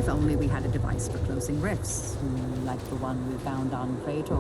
If only we had a device for closing rifts, like the one we found on Praetor.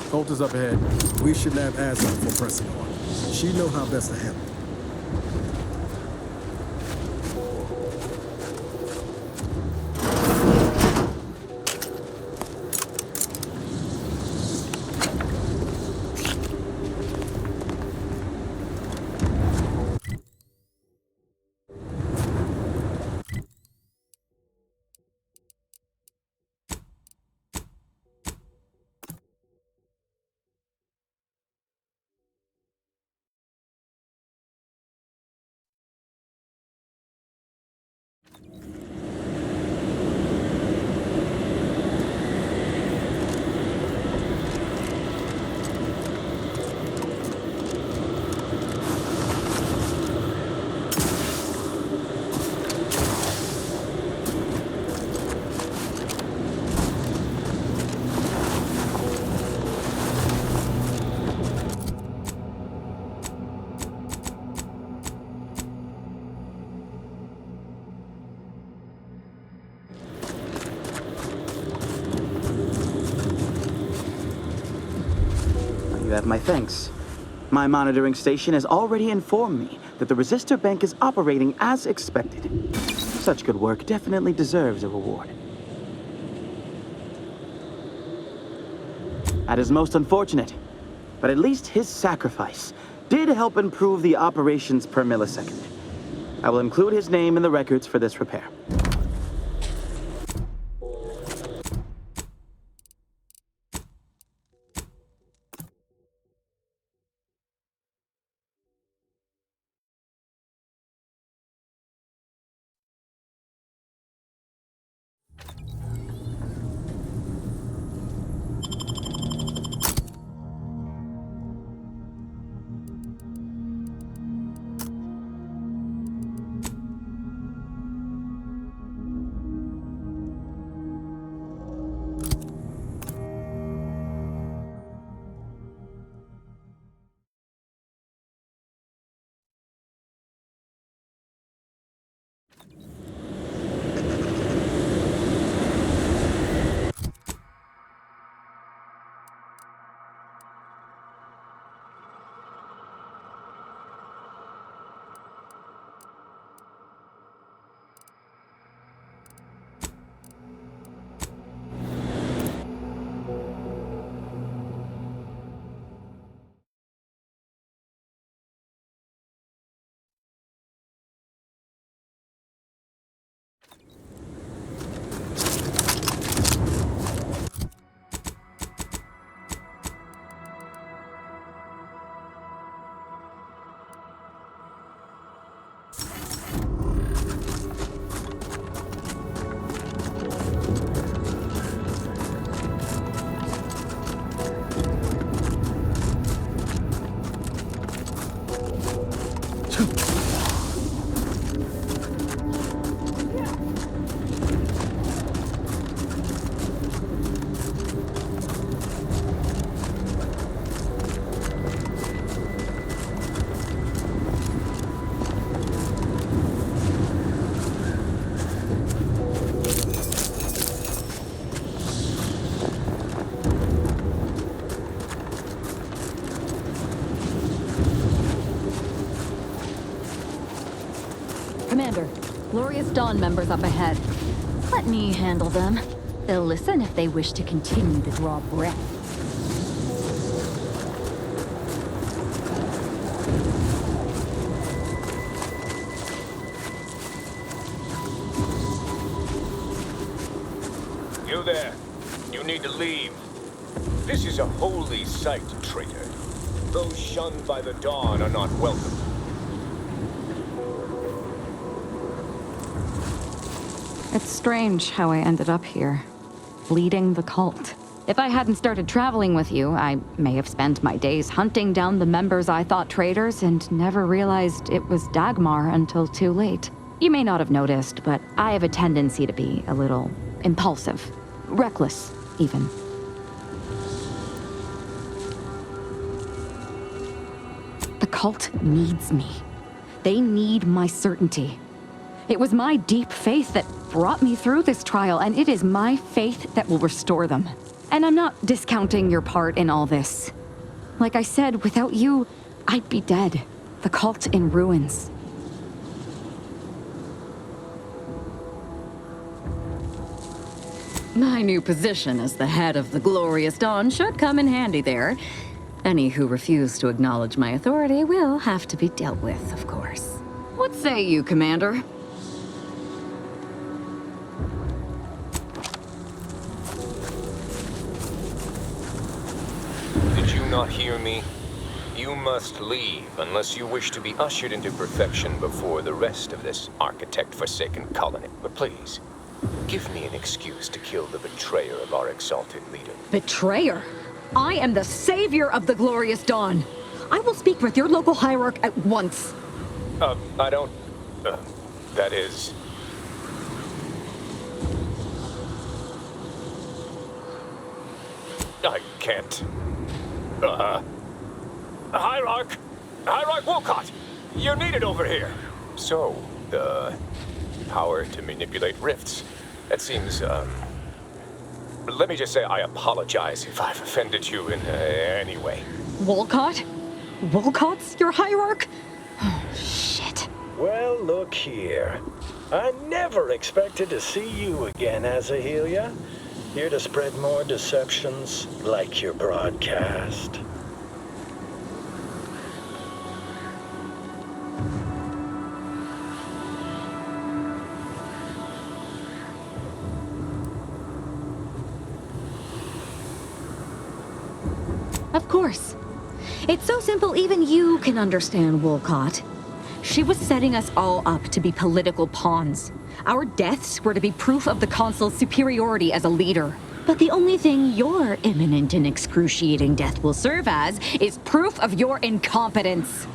Holt is up ahead. We shouldn't have Azar for pressing on. She know how best to handle it. You have my thanks. My monitoring station has already informed me that the Resistor Bank is operating as expected. Such good work definitely deserves a reward. That is most unfortunate, but at least his sacrifice did help improve the operations per millisecond. I will include his name in the records for this repair. Glorious Dawn members up ahead. Let me handle them. They'll listen if they wish to continue to draw breath. You there. You need to leave. This is a holy site, traitor. Those shunned by the Dawn are not welcome. It's strange how I ended up here, leading the cult. If I hadn't started traveling with you, I may have spent my days hunting down the members I thought traitors and never realized it was Dagmar until too late. You may not have noticed, but I have a tendency to be a little impulsive, reckless, even. The cult needs me. They need my certainty. It was my deep faith that brought me through this trial, and it is my faith that will restore them. And I'm not discounting your part in all this. Like I said, without you, I'd be dead. The cult in ruins. My new position as the head of the Glorious Dawn should come in handy there. Any who refuse to acknowledge my authority will have to be dealt with, of course. What say you, Commander? Did you not hear me? You must leave unless you wish to be ushered into perfection before the rest of this architect-forsaken colony. But please, give me an excuse to kill the betrayer of our exalted leader. Betrayer? I am the savior of the Glorious Dawn. I will speak with your local hierarch at once. I don't... that is... I can't... Hierarch! Hierarch Wolcott! You're needed over here! So, the power to manipulate rifts. That seems, let me just say I apologize if I've offended you in any way. Wolcott? Wolcott's your hierarch? Oh, shit. Well, look here. I never expected to see you again, Azahelia. Here to spread more deceptions like your broadcast. Of course. It's so simple even you can understand Wolcott. She was setting us all up to be political pawns. Our deaths were to be proof of the Consul's superiority as a leader. But the only thing your imminent and excruciating death will serve as is proof of your incompetence.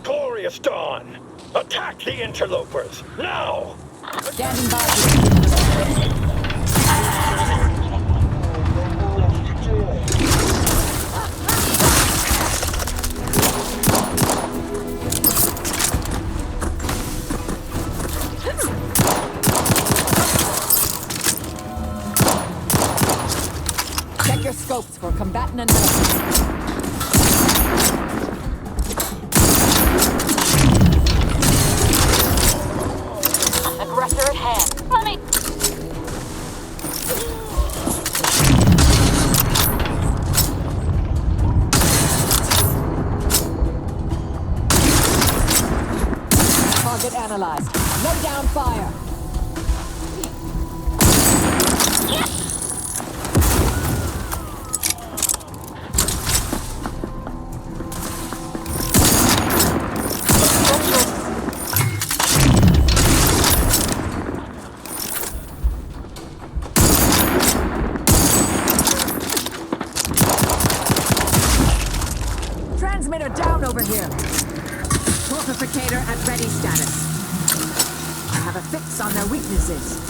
Glorious Dawn! Attack the interlopers, now! Standing by. Check your scopes for combatant and Aggressor at hand. Let me... target analyzed. Lay down fire. Transmitter down over here. Fortificator at ready status. I have a fix on their weaknesses.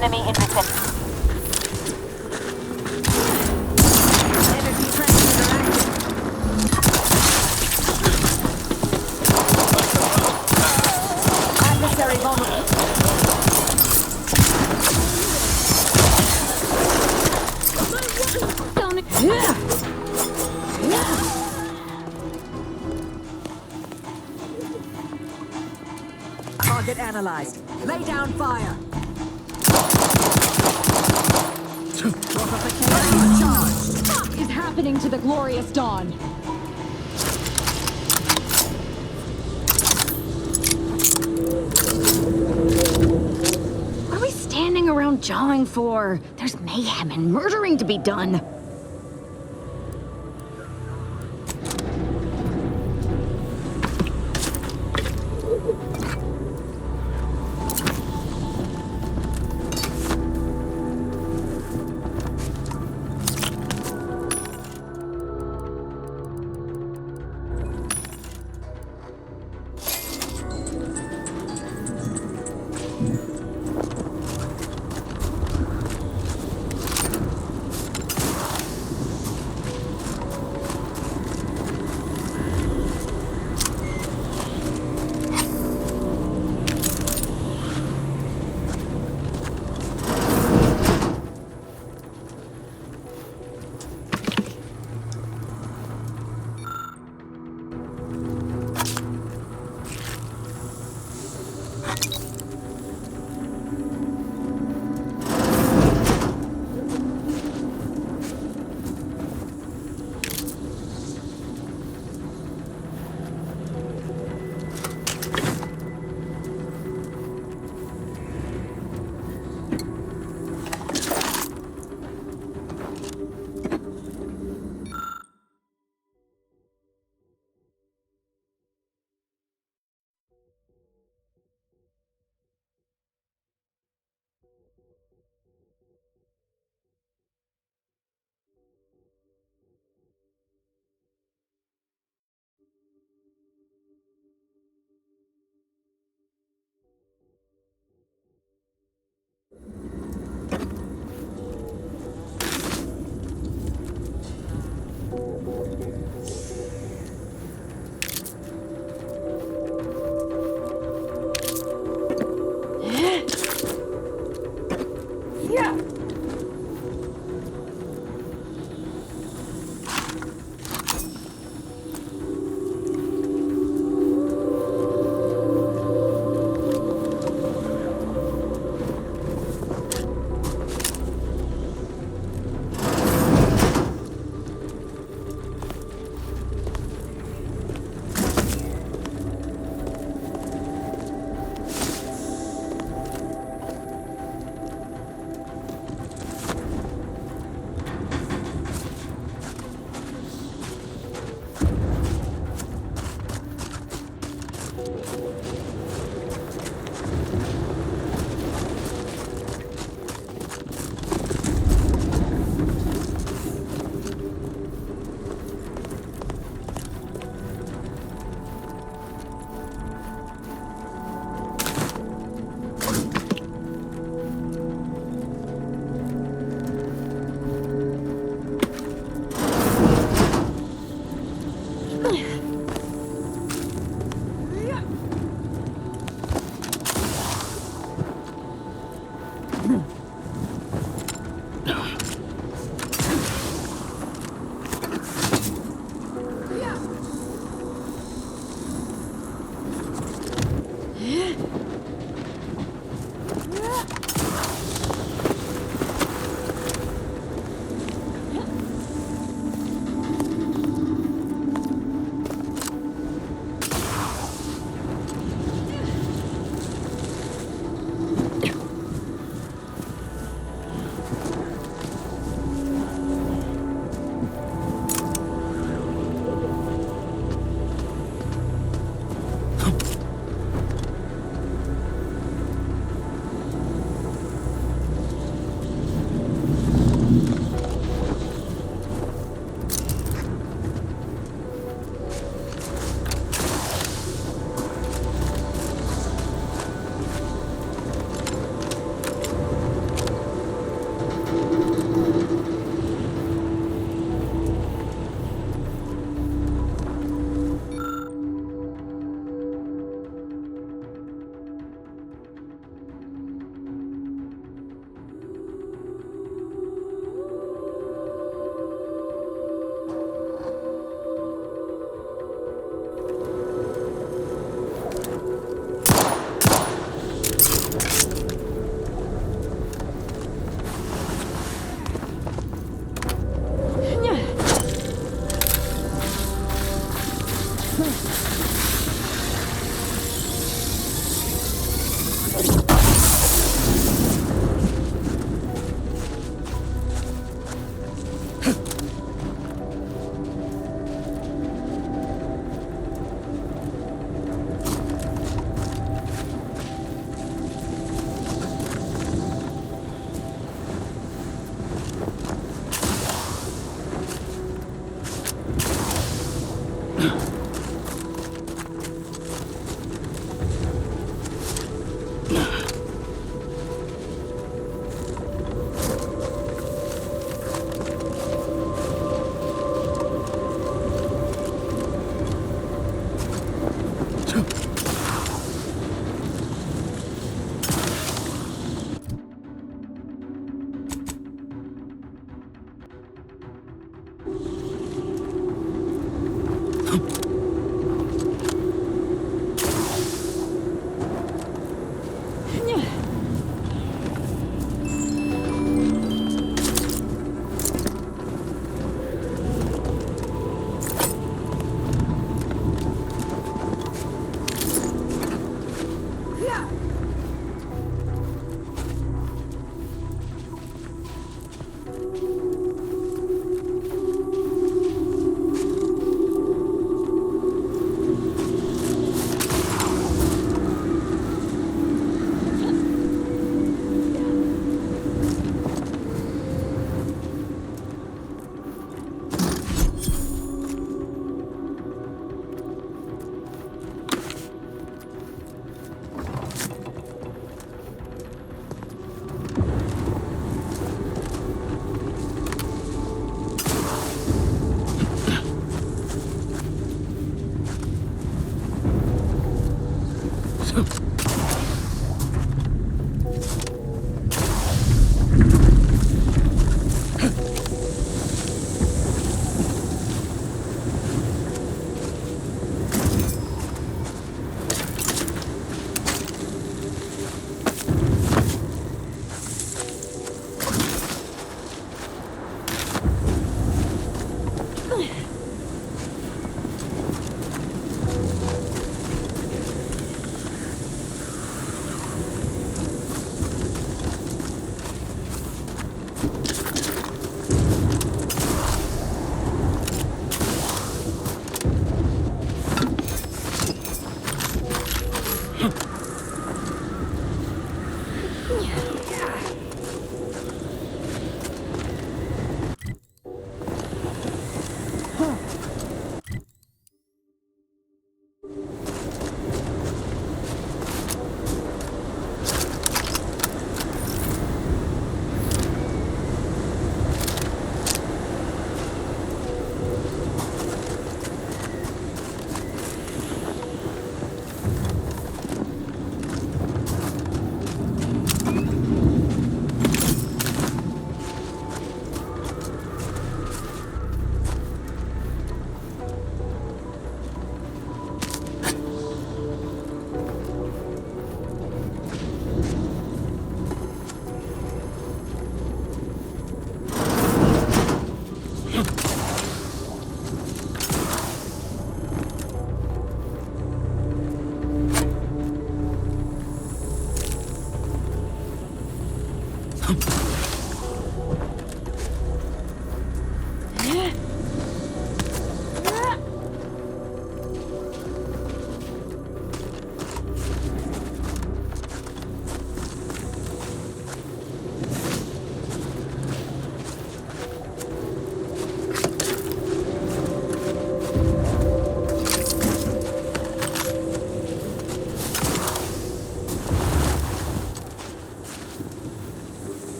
Enemy in vicinity. Energy transmitter active. Adversary vulnerable. Target analyzed. Lay down fire. Fortification charged. What is happening to the glorious dawn? What are we standing around jawing for? There's mayhem and murdering to be done.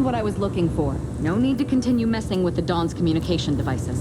found what I was looking for. No need to continue messing with the Dawn's communication devices.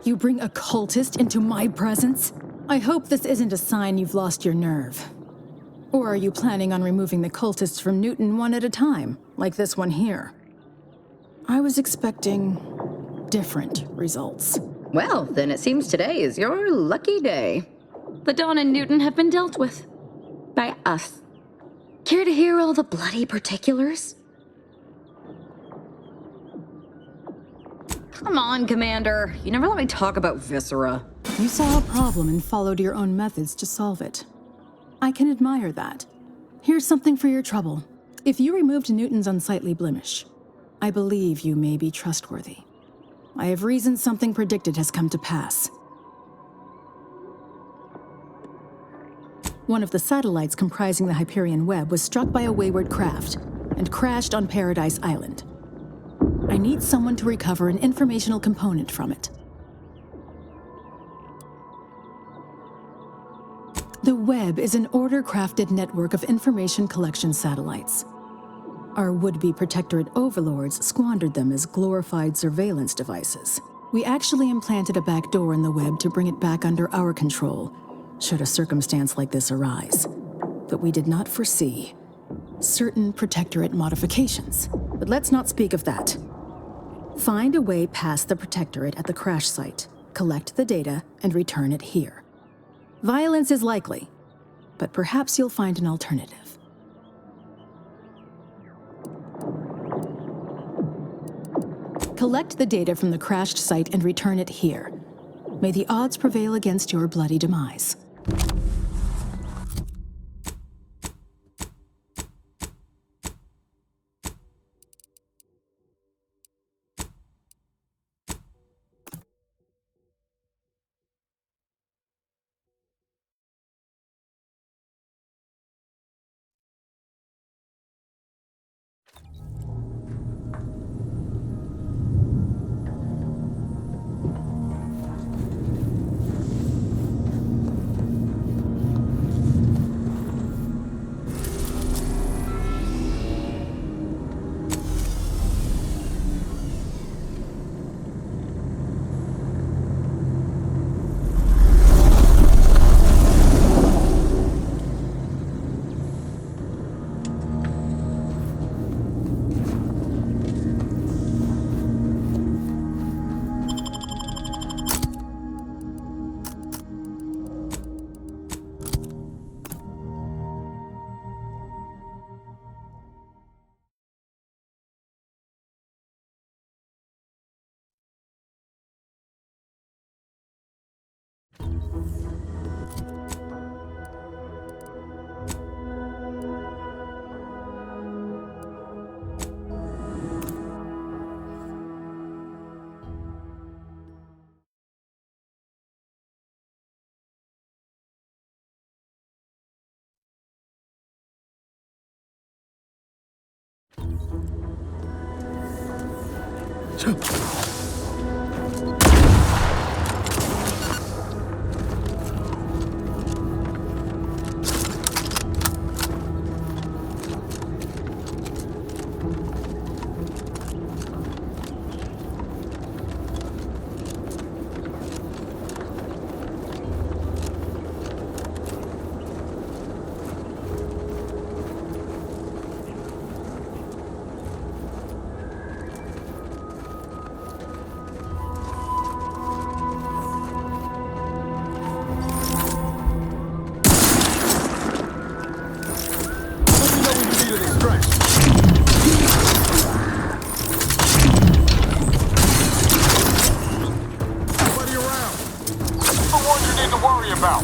You bring a cultist into my presence? I hope this isn't a sign you've lost your nerve. Or are you planning on removing the cultists from Newton one at a time, like this one here? I was expecting different results. Well, then it seems today is your lucky day. The Dawn and Newton have been dealt with. By us. Care to hear all the bloody particulars? Come on, Commander. You never let me talk about Viscera. You saw a problem and followed your own methods to solve it. I can admire that. Here's something for your trouble. If you removed Newton's unsightly blemish, I believe you may be trustworthy. I have reason something predicted has come to pass. One of the satellites comprising the Hyperion web was struck by a wayward craft and crashed on Paradise Island. I need someone to recover an informational component from it. The web is an order-crafted network of information collection satellites. Our would-be Protectorate overlords squandered them as glorified surveillance devices. We actually implanted a back door in the web to bring it back under our control, should a circumstance like this arise. But we did not foresee certain Protectorate modifications. But let's not speak of that. Find a way past the Protectorate at the crash site, collect the data, and return it here. Violence is likely, but perhaps you'll find an alternative. Collect the data from the crashed site and return it here. May the odds prevail against your bloody demise.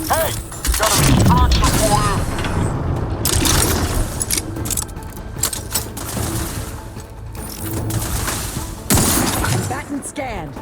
Hey, got a destruction for you. Batten scanned.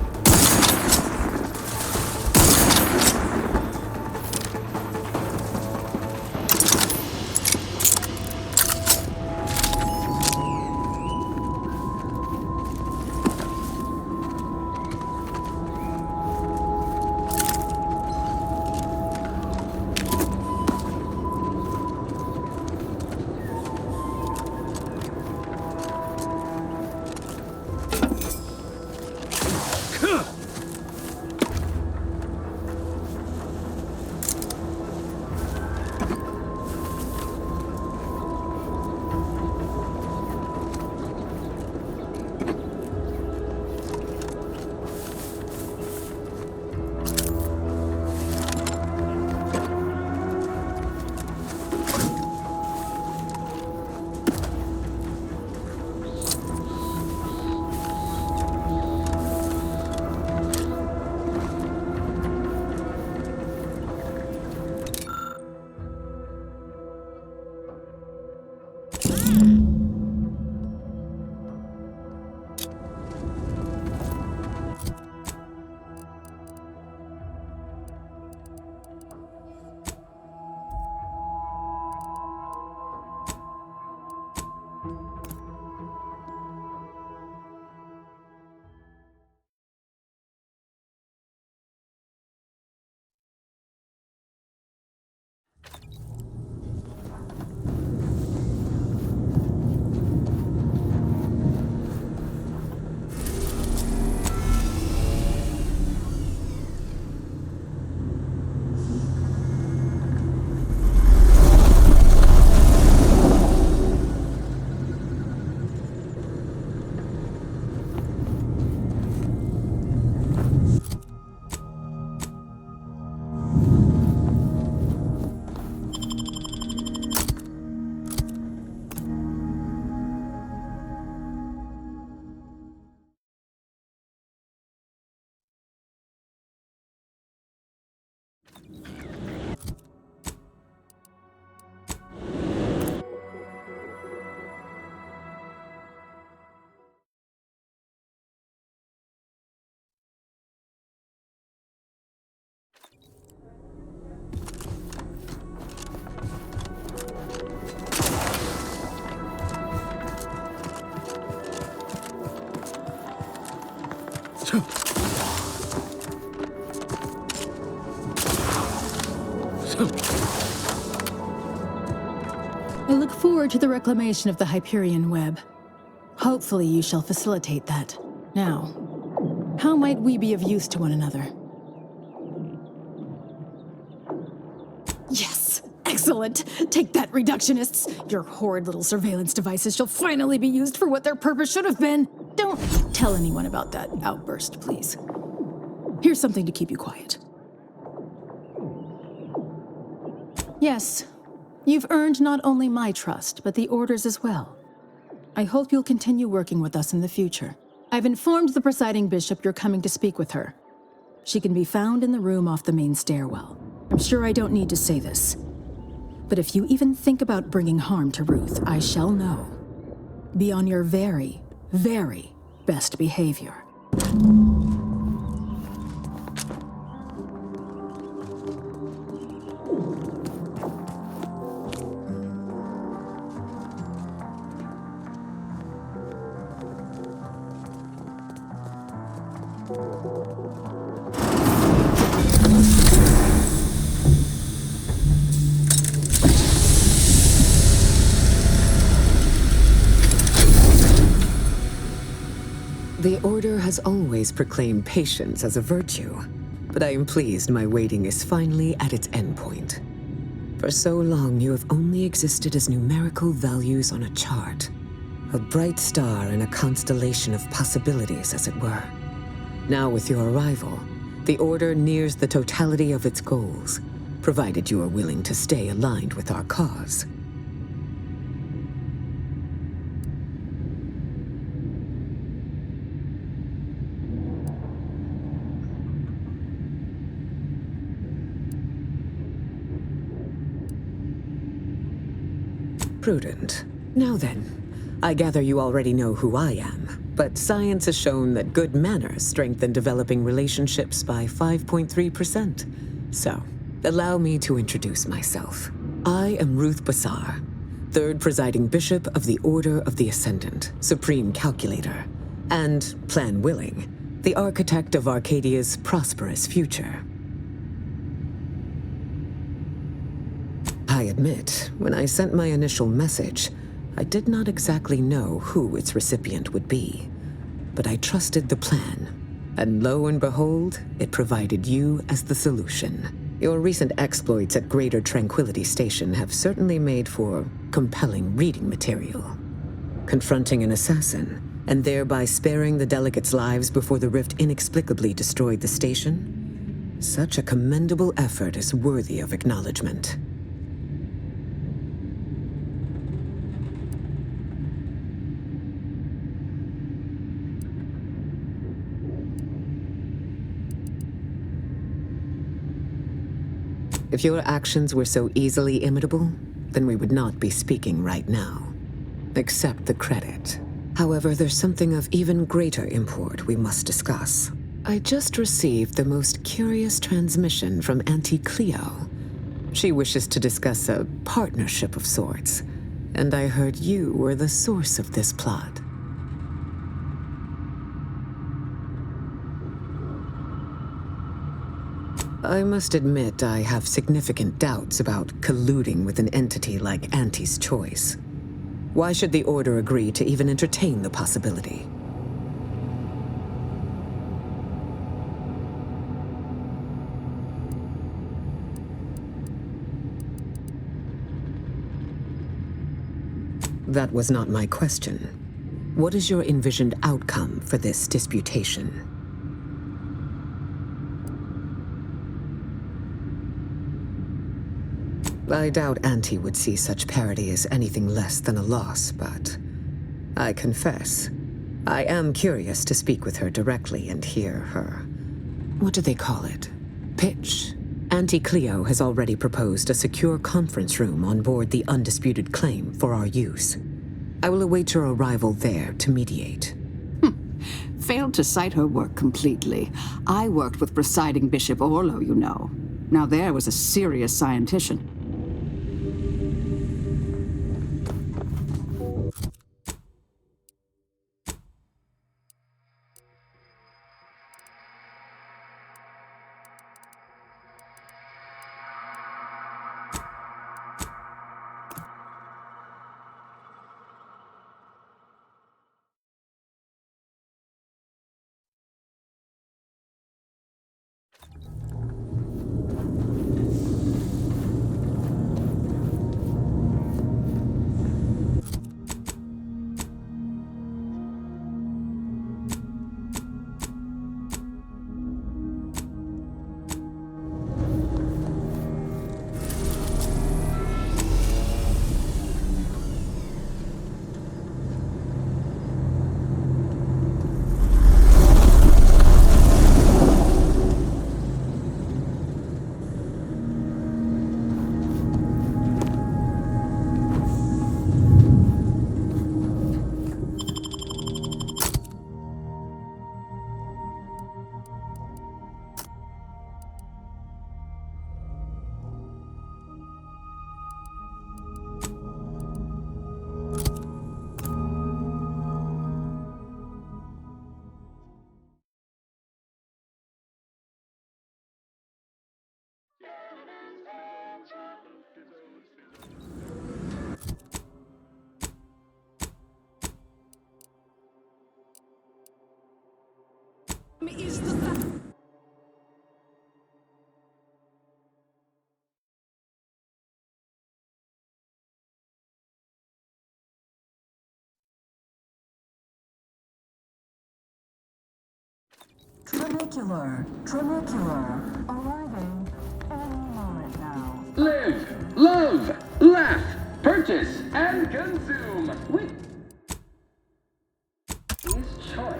I look forward to the reclamation of the Hyperion web. Hopefully you shall facilitate that. Now, how might we be of use to one another? Yes! Excellent! Take that, reductionists! Your horrid little surveillance devices shall finally be used for what their purpose should have been! Don't tell anyone about that outburst, please. Here's something to keep you quiet. Yes, you've earned not only my trust, but the Order's as well. I hope you'll continue working with us in the future. I've informed the presiding bishop you're coming to speak with her. She can be found in the room off the main stairwell. I'm sure I don't need to say this, but if you even think about bringing harm to Ruth, I shall know. Be on your very, very best behavior. The Order has always proclaimed patience as a virtue, but I am pleased my waiting is finally at its endpoint. For so long, you have only existed as numerical values on a chart, a bright star in a constellation of possibilities, as it were. Now, with your arrival, the Order nears the totality of its goals, provided you are willing to stay aligned with our cause. Prudent. Now then, I gather you already know who I am, but science has shown that good manners strengthen developing relationships by 5.3%. So, allow me to introduce myself. I am Ruth Bassar, third presiding bishop of the Order of the Ascendant, supreme calculator, and, plan willing, the architect of Arcadia's prosperous future. I admit, when I sent my initial message, I did not exactly know who its recipient would be. But I trusted the plan, and lo and behold, it provided you as the solution. Your recent exploits at Greater Tranquility Station have certainly made for compelling reading material. Confronting an assassin, and thereby sparing the delegates' lives before the rift inexplicably destroyed the station? Such a commendable effort is worthy of acknowledgement. If your actions were so easily imitable, then we would not be speaking right now. Accept the credit. However, there's something of even greater import we must discuss. I just received the most curious transmission from Auntie Cleo. She wishes to discuss a partnership of sorts, and I heard you were the source of this plot. I must admit I have significant doubts about colluding with an entity like Auntie's Choice. Why should the Order agree to even entertain the possibility? That was not my question. What is your envisioned outcome for this disputation? I doubt Auntie would see such parity as anything less than a loss, but I confess, I am curious to speak with her directly and hear her, what do they call it? Pitch. Auntie Cleo has already proposed a secure conference room on board the Undisputed Claim for our use. I will await your arrival there to mediate. Failed to cite her work completely. I worked with Presiding Bishop Orlo, you know. Now there was a serious scientician. Trinicular. Arriving any moment now. Live, love, laugh, purchase, and consume with his choice.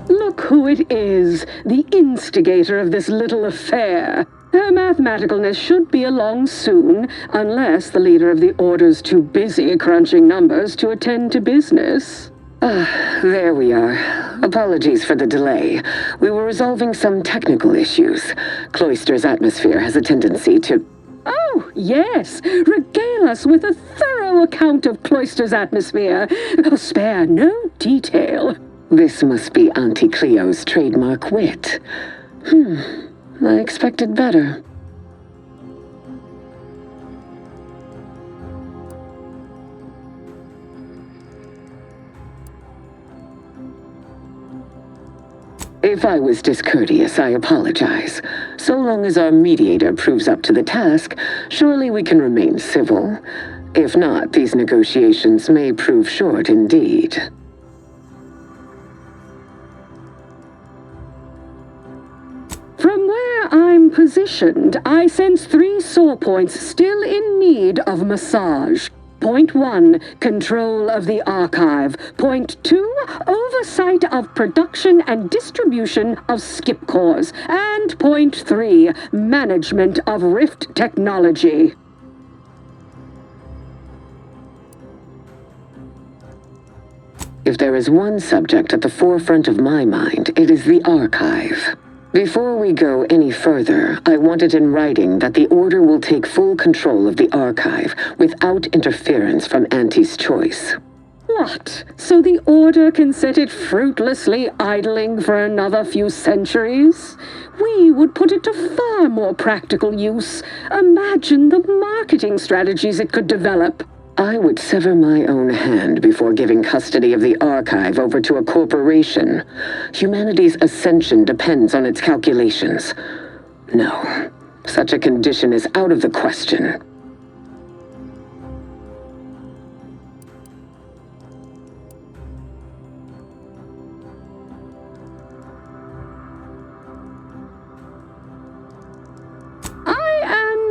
Look who it is, the instigator of this little affair. Her mathematicalness should be along soon, unless the leader of the Order's too busy crunching numbers to attend to business. There we are. Apologies for the delay. We were resolving some technical issues. Cloister's atmosphere has a tendency to... Oh, yes. Regale us with a thorough account of Cloister's atmosphere. Spare no detail. This must be Auntie Cleo's trademark wit. I expected better. If I was discourteous, I apologize. So long as our mediator proves up to the task, surely we can remain civil. If not, these negotiations may prove short indeed. From where I'm positioned, I sense 3 sore points still in need of massage. Point 1, control of the archive. Point 2, oversight of production and distribution of skip cores. And point 3, management of Rift technology. If there is one subject at the forefront of my mind, it is the archive. Before we go any further, I want it in writing that the Order will take full control of the archive without interference from Auntie's choice. What? So the Order can set it fruitlessly idling for another few centuries? We would put it to far more practical use. Imagine the marketing strategies it could develop. I would sever my own hand before giving custody of the archive over to a corporation. Humanity's ascension depends on its calculations. No, such a condition is out of the question.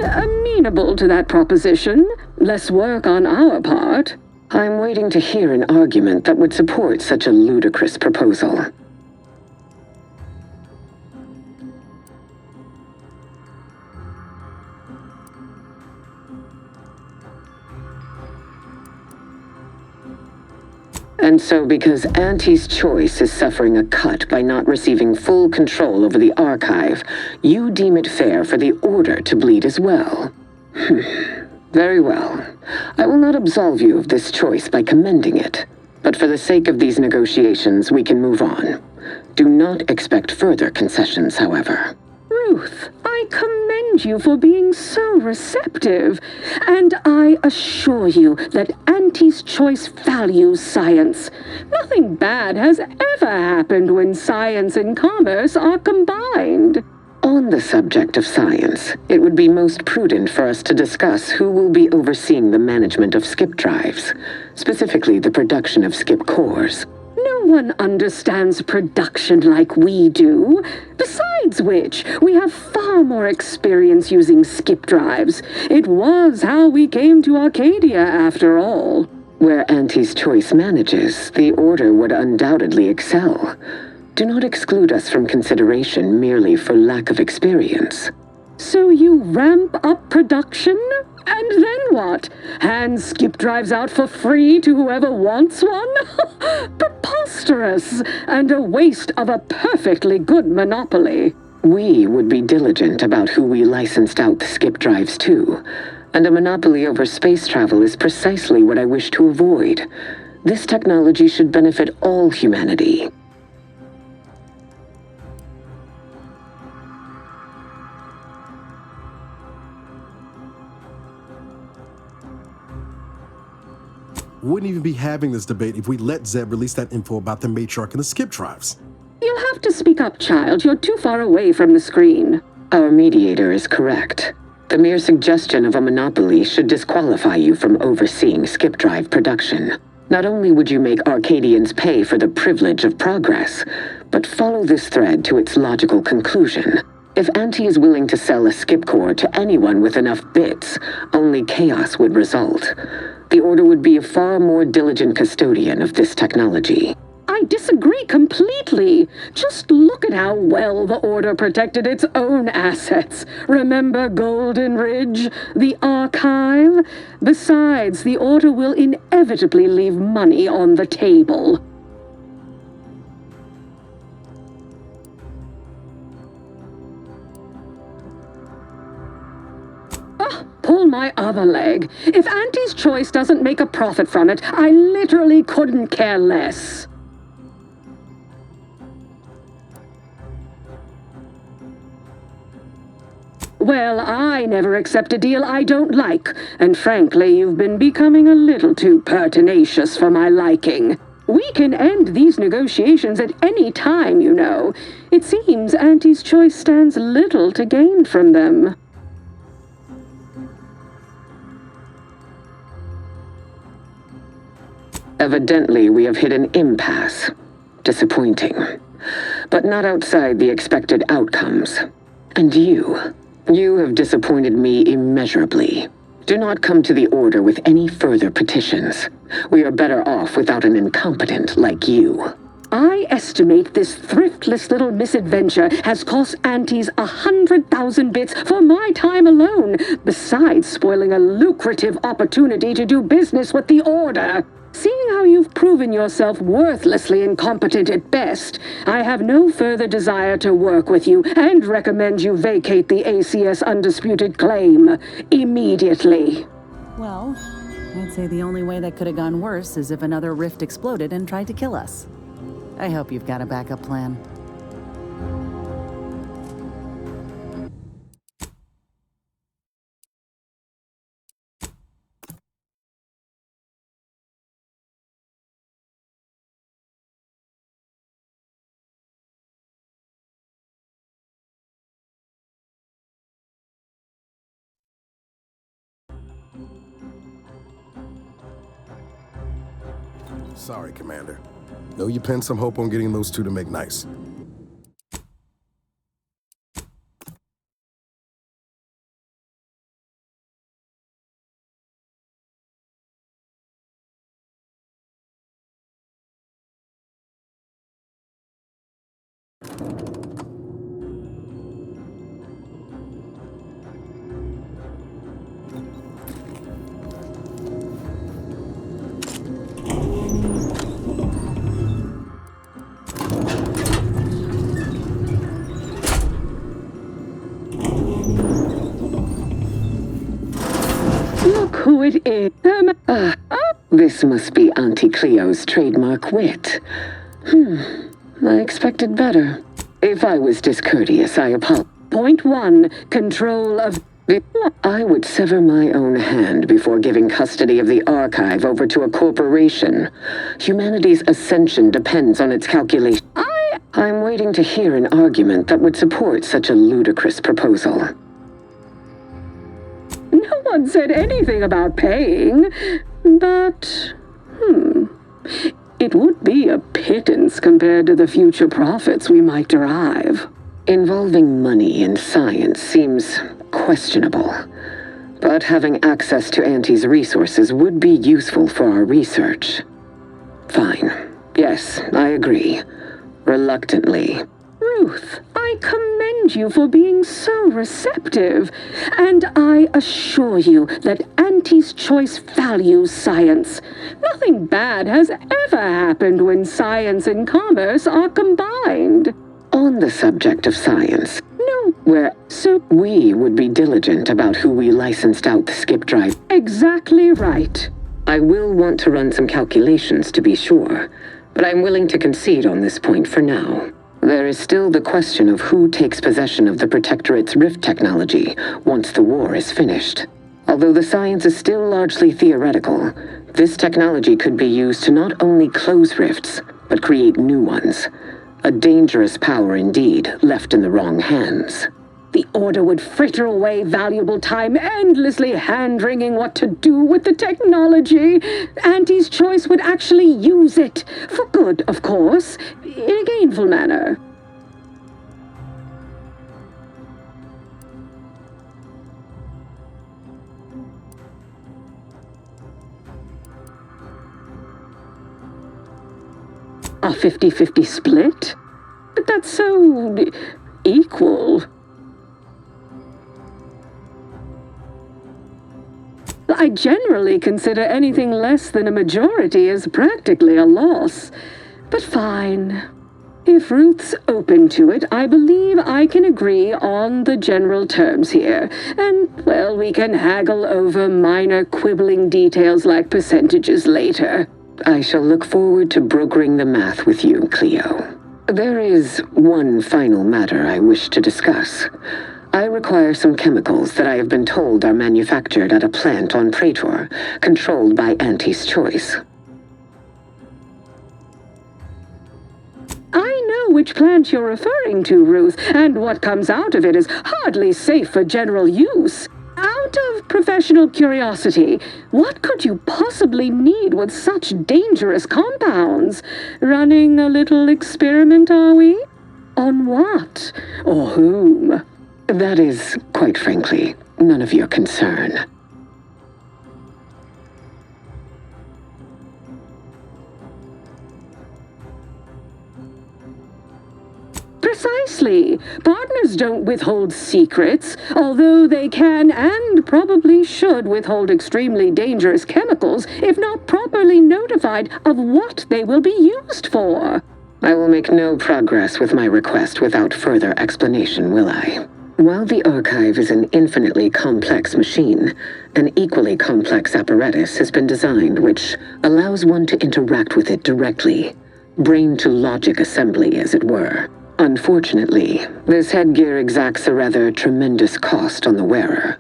Amenable to that proposition. Less work on our part. I'm waiting to hear an argument that would support such a ludicrous proposal. And so because Auntie's choice is suffering a cut by not receiving full control over the archive, you deem it fair for the Order to bleed as well. Very well. I will not absolve you of this choice by commending it. But for the sake of these negotiations, we can move on. Do not expect further concessions, however. Ruth, I commend you for being so receptive. And I assure you that Auntie's choice values science. Nothing bad has ever happened when science and commerce are combined. On the subject of science, it would be most prudent for us to discuss who will be overseeing the management of skip drives, specifically the production of skip cores. No one understands production like we do. Besides which, we have far more experience using skip drives. It was how we came to Arcadia, after all. Where Auntie's choice manages, the Order would undoubtedly excel. Do not exclude us from consideration merely for lack of experience. So you ramp up production? And then what? Hand skip drives out for free to whoever wants one? Preposterous! And a waste of a perfectly good monopoly. We would be diligent about who we licensed out the skip drives to, and a monopoly over space travel is precisely what I wish to avoid. This technology should benefit all humanity. We wouldn't even be having this debate if we let Zeb release that info about the matriarch and the skip drives. You'll have to speak up, child. You're too far away from the screen. Our mediator is correct. The mere suggestion of a monopoly should disqualify you from overseeing skip drive production. Not only would you make Arcadians pay for the privilege of progress, but follow this thread to its logical conclusion. If Auntie is willing to sell a skip core to anyone with enough bits, only chaos would result. The Order would be a far more diligent custodian of this technology. I disagree completely. Just look at how well the Order protected its own assets. Remember Golden Ridge, the Archive? Besides, the Order will inevitably leave money on the table. Pull my other leg. If Auntie's Choice doesn't make a profit from it, I literally couldn't care less. Well, I never accept a deal I don't like, and frankly, you've been becoming a little too pertinacious for my liking. We can end these negotiations at any time, you know. It seems Auntie's Choice stands little to gain from them. Evidently, we have hit an impasse. Disappointing. But not outside the expected outcomes. And you have disappointed me immeasurably. Do not come to the Order with any further petitions. We are better off without an incompetent like you. I estimate this thriftless little misadventure has cost Aunties 100,000 bits for my time alone, besides spoiling a lucrative opportunity to do business with the Order. Seeing how you've proven yourself worthlessly incompetent at best, I have no further desire to work with you and recommend you vacate the ACS Undisputed Claim immediately. Well, I'd say the only way that could have gone worse is if another rift exploded and tried to kill us. I hope you've got a backup plan. Sorry, Commander. Know you pinned some hope on getting those two to make nice. Who it is? This must be Auntie Cleo's trademark wit. I expected better. If I was discourteous, I apologize. Point 1, control of... I would sever my own hand before giving custody of the archive over to a corporation. Humanity's ascension depends on its calculation. I'm waiting to hear an argument that would support such a ludicrous proposal. No one said anything about paying, but, it would be a pittance compared to the future profits we might derive. Involving money in science seems questionable, but having access to Auntie's resources would be useful for our research. Fine. Yes, I agree. Reluctantly. Ruth, I commend you for being so receptive, and I assure you that Auntie's Choice values science. Nothing bad has ever happened when science and commerce are combined. On the subject of science, So we would be diligent about who we licensed out the skip drive. Exactly right. I will want to run some calculations to be sure, but I'm willing to concede on this point for now. There is still the question of who takes possession of the Protectorate's rift technology once the war is finished. Although the science is still largely theoretical, this technology could be used to not only close rifts, but create new ones. A dangerous power indeed, left in the wrong hands. The Order would fritter away valuable time endlessly hand-wringing what to do with the technology. Auntie's Choice would actually use it. For good, of course. In a gainful manner. A 50-50 split? But that's so equal. I generally consider anything less than a majority as practically a loss. But fine. If Ruth's open to it, I believe I can agree on the general terms here. And, well, we can haggle over minor quibbling details like percentages later. I shall look forward to brokering the math with you, Cleo. There is one final matter I wish to discuss. I require some chemicals that I have been told are manufactured at a plant on Praetor, controlled by Auntie's Choice. I know which plant you're referring to, Ruth, and what comes out of it is hardly safe for general use. Out of professional curiosity, what could you possibly need with such dangerous compounds? Running a little experiment, are we? On what? Or whom? That is, quite frankly, none of your concern. Precisely. Partners don't withhold secrets, although they can and probably should withhold extremely dangerous chemicals if not properly notified of what they will be used for. I will make no progress with my request without further explanation, will I? While the Archive is an infinitely complex machine, an equally complex apparatus has been designed which allows one to interact with it directly. Brain-to-logic assembly, as it were. Unfortunately, this headgear exacts a rather tremendous cost on the wearer.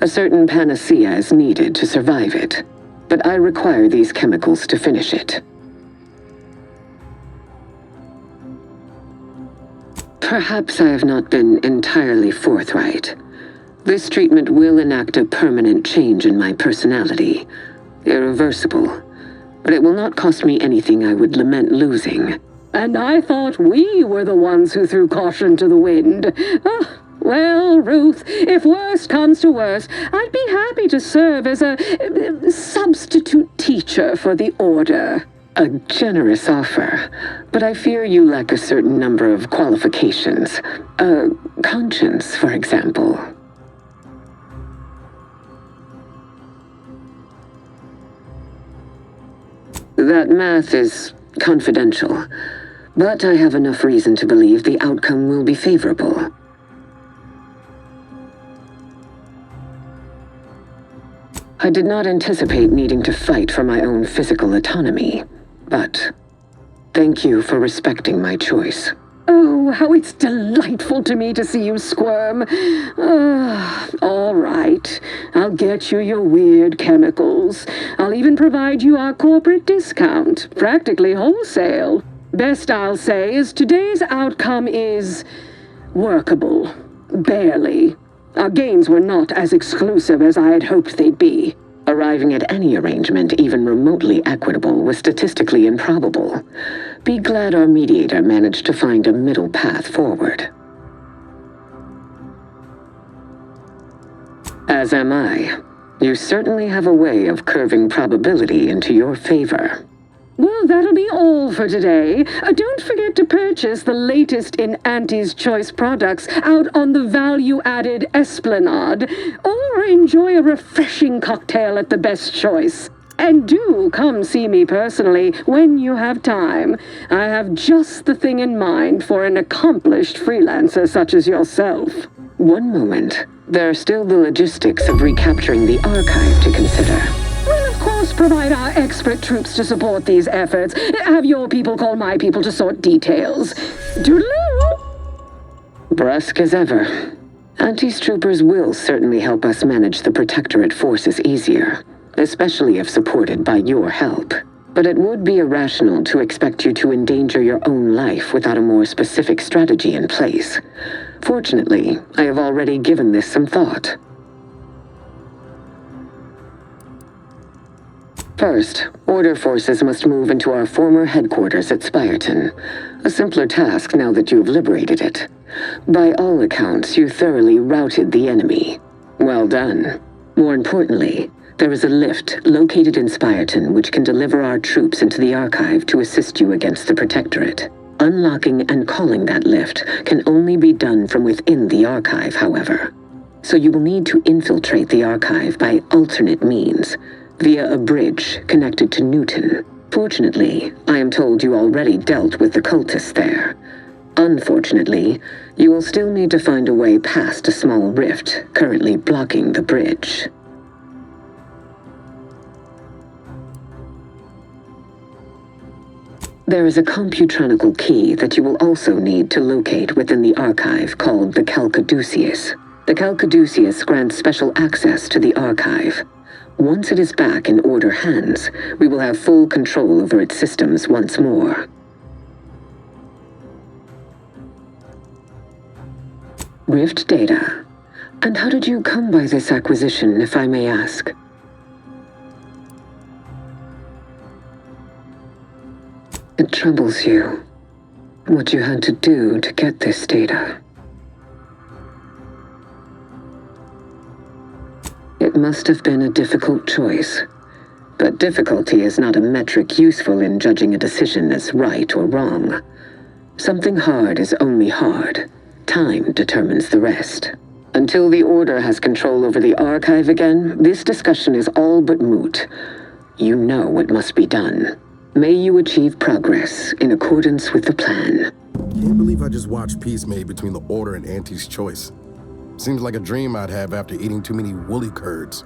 A certain panacea is needed to survive it, but I require these chemicals to finish it. Perhaps I have not been entirely forthright. This treatment will enact a permanent change in my personality. Irreversible. But it will not cost me anything I would lament losing. And I thought we were the ones who threw caution to the wind. Oh, well, Ruth, if worst comes to worst, I'd be happy to serve as a substitute teacher for the Order. A generous offer, but I fear you lack a certain number of qualifications. Conscience, for example. That math is confidential, but I have enough reason to believe the outcome will be favorable. I did not anticipate needing to fight for my own physical autonomy, but thank you for respecting my choice. Oh, how it's delightful to me to see you squirm. All right. I'll get you your weird chemicals. I'll even provide you our corporate discount, practically wholesale. Best I'll say is today's outcome is workable. Barely. Our gains were not as exclusive as I had hoped they'd be. Arriving at any arrangement even remotely equitable was statistically improbable. Be glad our mediator managed to find a middle path forward. As am I. You certainly have a way of curving probability into your favor. Well, that'll be all for today. Don't forget to purchase the latest in Auntie's Choice products out on the value-added Esplanade, or enjoy a refreshing cocktail at the Best Choice. And do come see me personally when you have time. I have just the thing in mind for an accomplished freelancer such as yourself. One moment. There are still the logistics of recapturing the archive to consider. We'll of course provide our expert troops to support these efforts. Have your people call my people to sort details. Doodaloo! Brusque as ever. Auntie's troopers will certainly help us manage the Protectorate forces easier, especially if supported by your help. But it would be irrational to expect you to endanger your own life without a more specific strategy in place. Fortunately, I have already given this some thought. First, Order forces must move into our former headquarters at Spireton. A simpler task now that you've liberated it. By all accounts, you thoroughly routed the enemy. Well done. More importantly, there is a lift located in Spireton which can deliver our troops into the archive to assist you against the Protectorate. Unlocking and calling that lift can only be done from within the archive, however. So you will need to infiltrate the archive by alternate means, via a bridge connected to Newton. Fortunately, I am told you already dealt with the cultists there. Unfortunately, you will still need to find a way past a small rift currently blocking the bridge. There is a computronical key that you will also need to locate within the archive called the Calcaduceus. The Calcaduceus grants special access to the archive. Once it is back in Order hands, we will have full control over its systems once more. Rift data. And how did you come by this acquisition, if I may ask? It troubles you, what you had to do to get this data. It must have been a difficult choice, but difficulty is not a metric useful in judging a decision as right or wrong. Something hard is only hard. Time determines the rest. Until the Order has control over the archive again, this discussion is all but moot. You know what must be done. May you achieve progress in accordance with the plan. Can't believe I just watched peace made between the Order and Auntie's choice. Seems like a dream I'd have after eating too many woolly curds.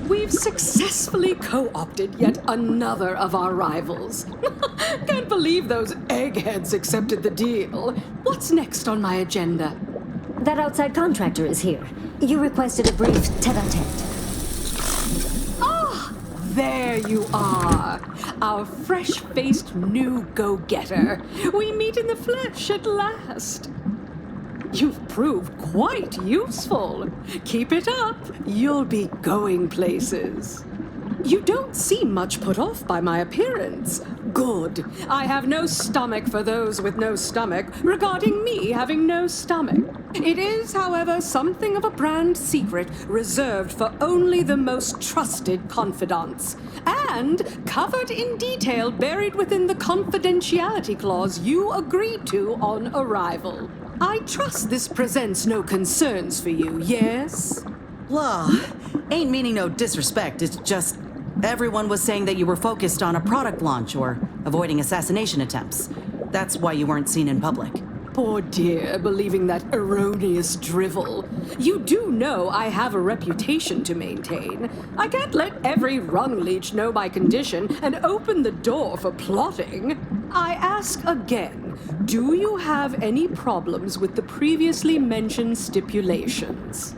We've successfully co-opted yet another of our rivals. Can't believe those eggheads accepted the deal. What's next on my agenda? That outside contractor is here. You requested a brief tete-a-tete. there you are. Our fresh-faced new go-getter. We meet in the flesh at last. You've proved quite useful. Keep it up. You'll be going places. You don't seem much put off by my appearance. Good. I have no stomach for those with no stomach regarding me having no stomach. It is, however, something of a brand secret reserved for only the most trusted confidants, and covered in detail buried within the confidentiality clause you agreed to on arrival. I trust this presents no concerns for you, yes? Blah. Ain't meaning no disrespect, it's just everyone was saying that you were focused on a product launch or avoiding assassination attempts. That's why you weren't seen in public. Poor dear, believing that erroneous drivel. You do know I have a reputation to maintain. I can't let every rung leech know my condition and open the door for plotting. I ask again, do you have any problems with the previously mentioned stipulations?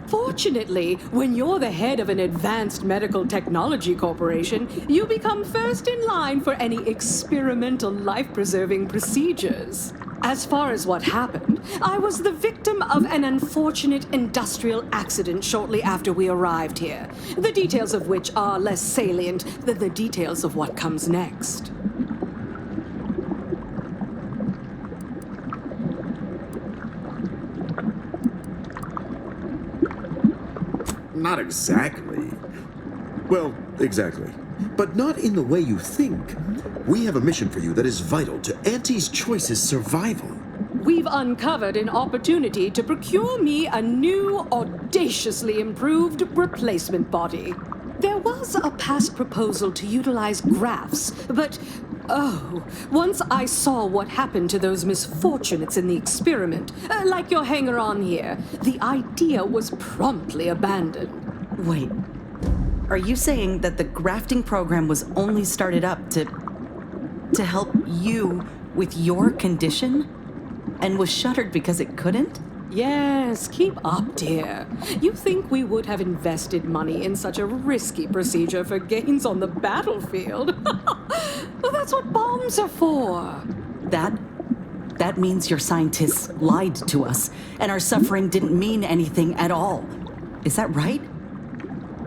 Fortunately, when you're the head of an advanced medical technology corporation, you become first in line for any experimental life-preserving procedures. As far as what happened, I was the victim of an unfortunate industrial accident shortly after we arrived here, the details of which are less salient than the details of what comes next. Not exactly. Well, exactly. But not in the way you think. We have a mission for you that is vital to Auntie's Choice's survival. We've uncovered an opportunity to procure me a new, audaciously improved replacement body. There was a past proposal to utilize grafts, but once I saw what happened to those misfortunates in the experiment, like your hanger-on here, the idea was promptly abandoned. Wait, are you saying that the grafting program was only started up to help you with your condition and was shuttered because it couldn't? Yes, keep up, dear. You think we would have invested money in such a risky procedure for gains on the battlefield? Well, that's what bombs are for. That means your scientists lied to us, and our suffering didn't mean anything at all. Is that right?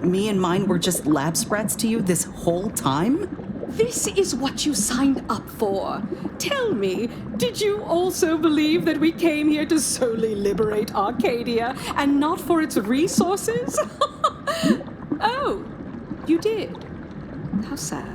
Me and mine were just lab sprats to you this whole time? This is what you signed up for. Tell me, did you also believe that we came here to solely liberate Arcadia and not for its resources? Oh, you did. How sad.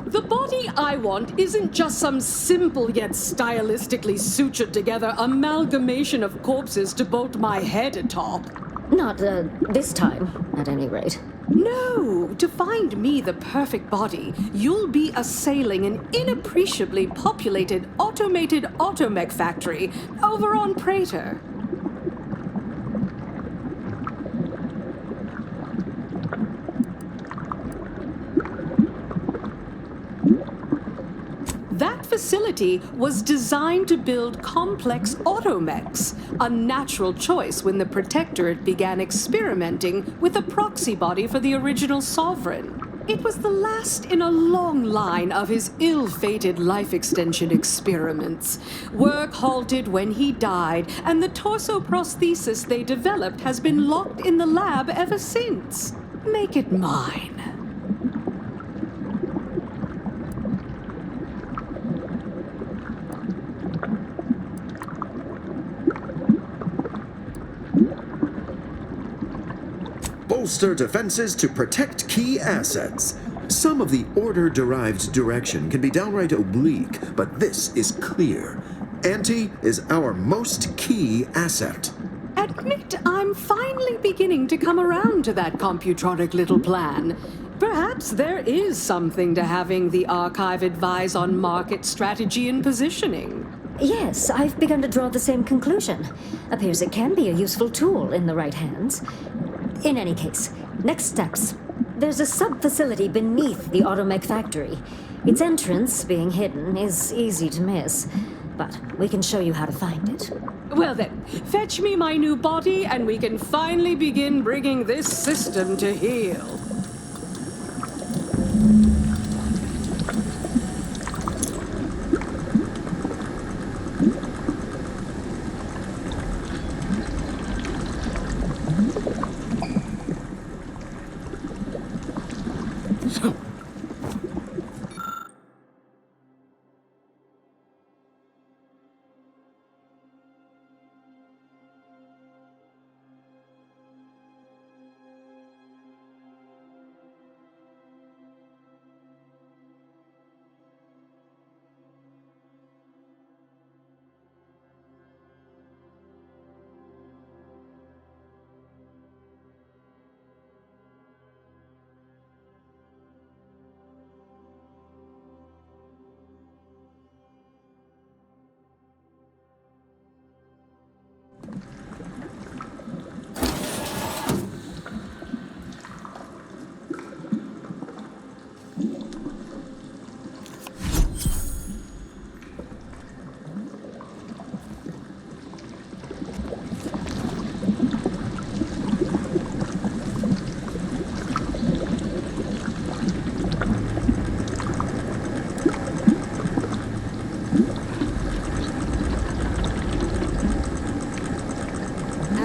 The body I want isn't just some simple yet stylistically sutured together amalgamation of corpses to bolt my head atop. Not, this time, at any rate. No, to find me the perfect body, you'll be assailing an inappreciably populated automated automech factory over on Praetor. That facility was designed to build complex automechs, a natural choice when the Protectorate began experimenting with a proxy body for the original Sovereign. It was the last in a long line of his ill-fated life extension experiments. Work halted when he died, and the torso prosthesis they developed has been locked in the lab ever since. Make it mine. Bolster defenses to protect key assets. Some of the order-derived direction can be downright oblique, but this is clear. Auntie is our most key asset. Admit I'm finally beginning to come around to that computronic little plan. Perhaps there is something to having the Archive advise on market strategy and positioning. Yes, I've begun to draw the same conclusion. Appears it can be a useful tool in the right hands. In any case, next steps. There's a sub-facility beneath the Automech factory. Its entrance, being hidden, is easy to miss. But we can show you how to find it. Well then, fetch me my new body and we can finally begin bringing this system to heel.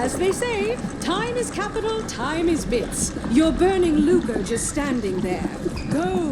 As they say, time is capital, time is bits. You're burning lucre just standing there. Go!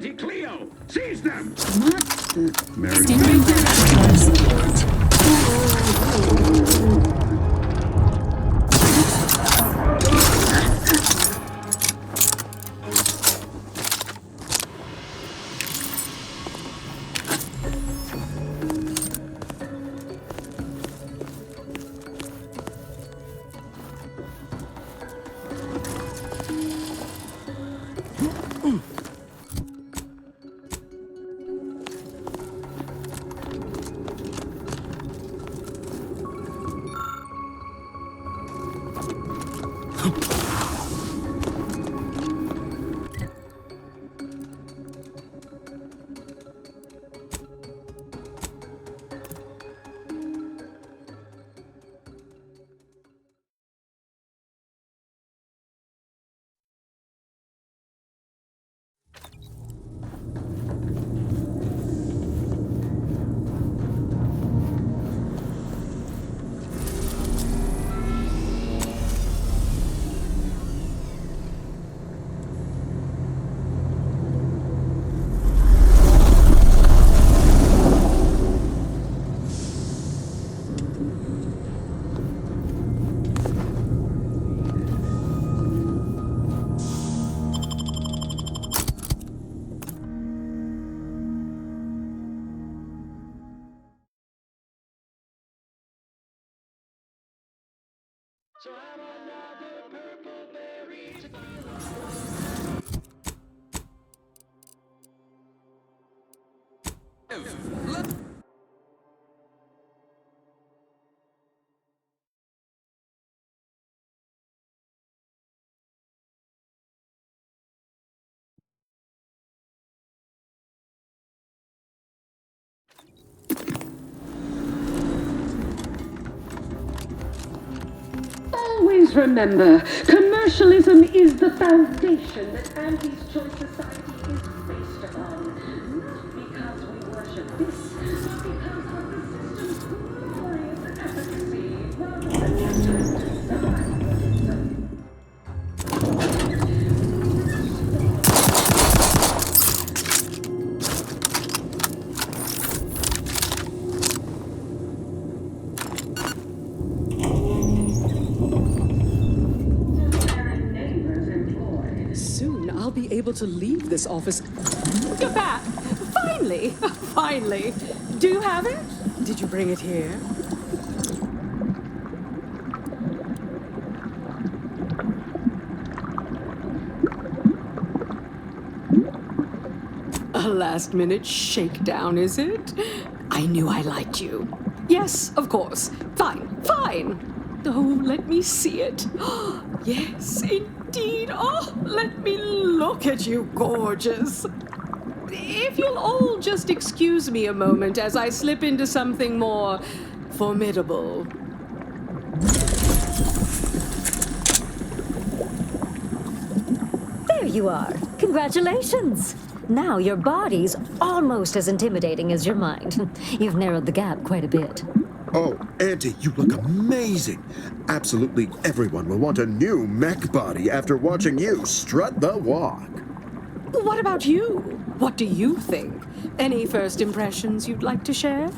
Anti-Cleo! Seize them! Always remember, commercialism is the foundation that Anti's Choice Society is based upon. Not because we worship this, but because of the system's glorious efficacy. Rather than just I'll be able to leave this office. You're back! Finally! Finally! Do you have it? Did you bring it here? A last-minute shakedown, is it? I knew I liked you. Yes, of course. Fine, fine. Oh, let me see it. Yes, indeed. Oh, let me look at you, gorgeous. If you'll all just excuse me a moment as I slip into something more formidable. There you are. Congratulations. Now your body's almost as intimidating as your mind. You've narrowed the gap quite a bit. Oh, Auntie, you look amazing. Absolutely everyone will want a new mech body after watching you strut the walk. What about you? What do you think? Any first impressions you'd like to share?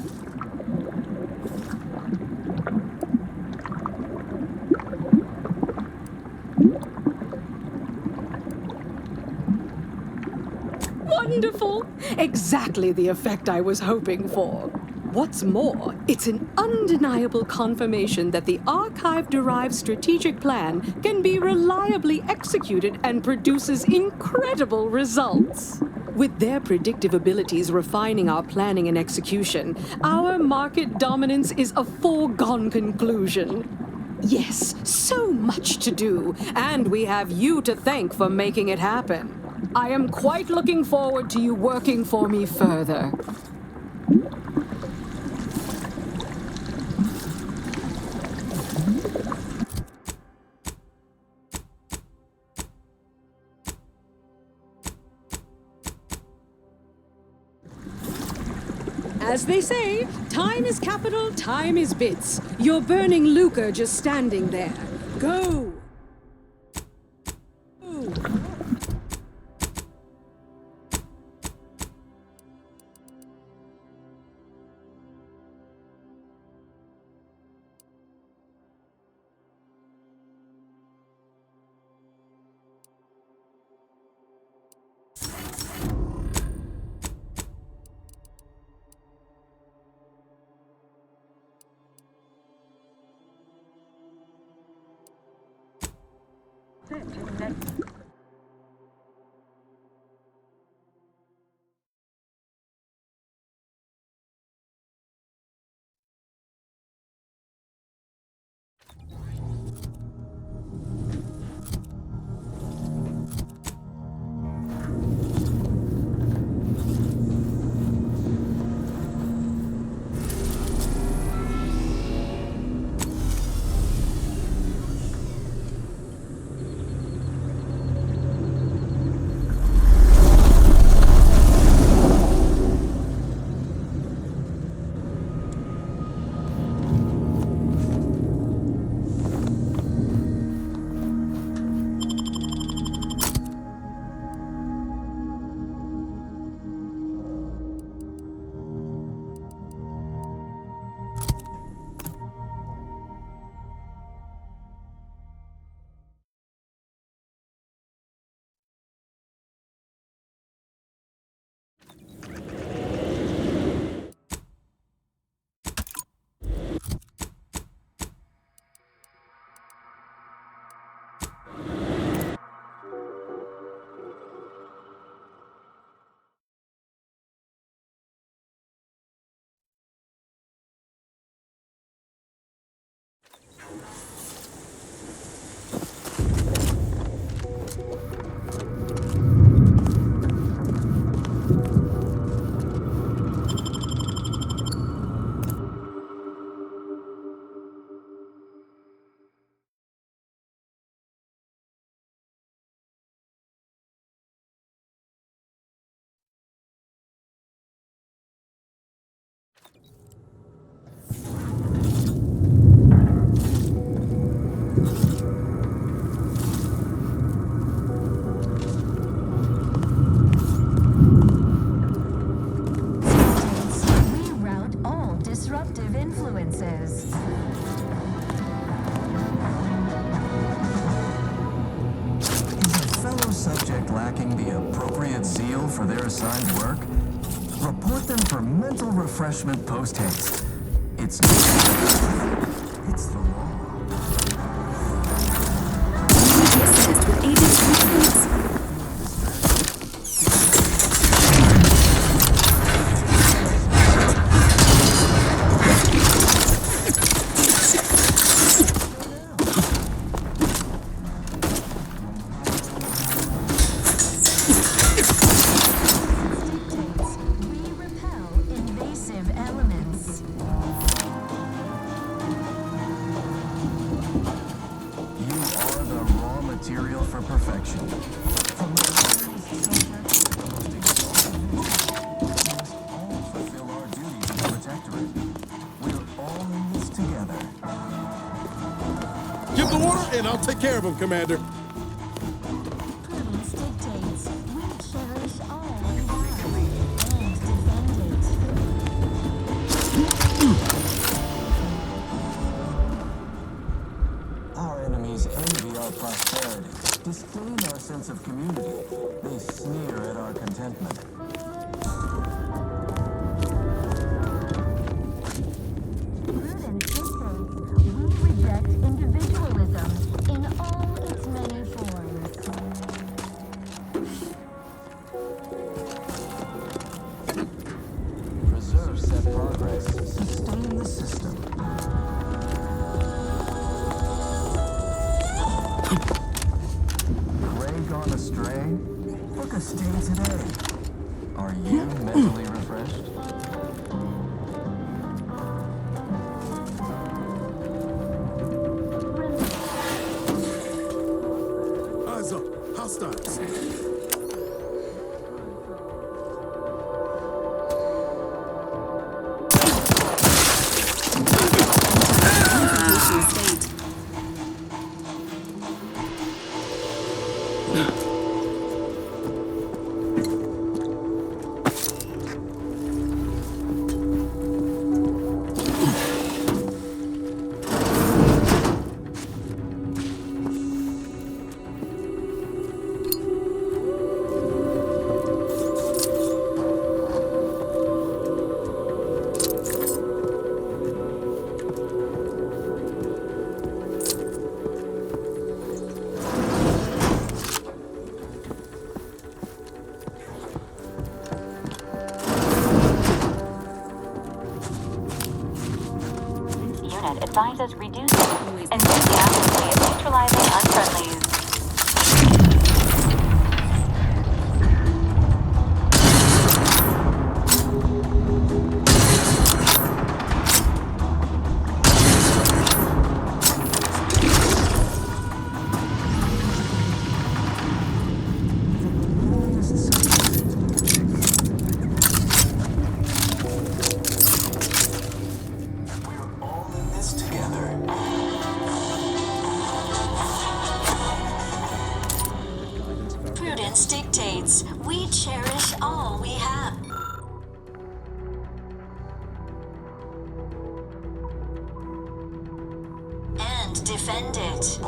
Wonderful! Exactly the effect I was hoping for. What's more, it's an undeniable confirmation that the Archive-derived strategic plan can be reliably executed and produces incredible results. With their predictive abilities refining our planning and execution, our market dominance is a foregone conclusion. Yes, so much to do, and we have you to thank for making it happen. I am quite looking forward to you working for me further. As they say, time is capital, time is bits. You're burning lucre just standing there. Go! For their assigned work, report them for mental refreshment post-haste. It's the law. Assist with agent influence. Give the order, and I'll take care of him, Commander. Our enemies envy our prosperity, disdain our sense of community. They sneer at our contentment. overhead advises reducing enthusiastically neutralizing unfriendlies. Prudence dictates we cherish all we have. And defend it.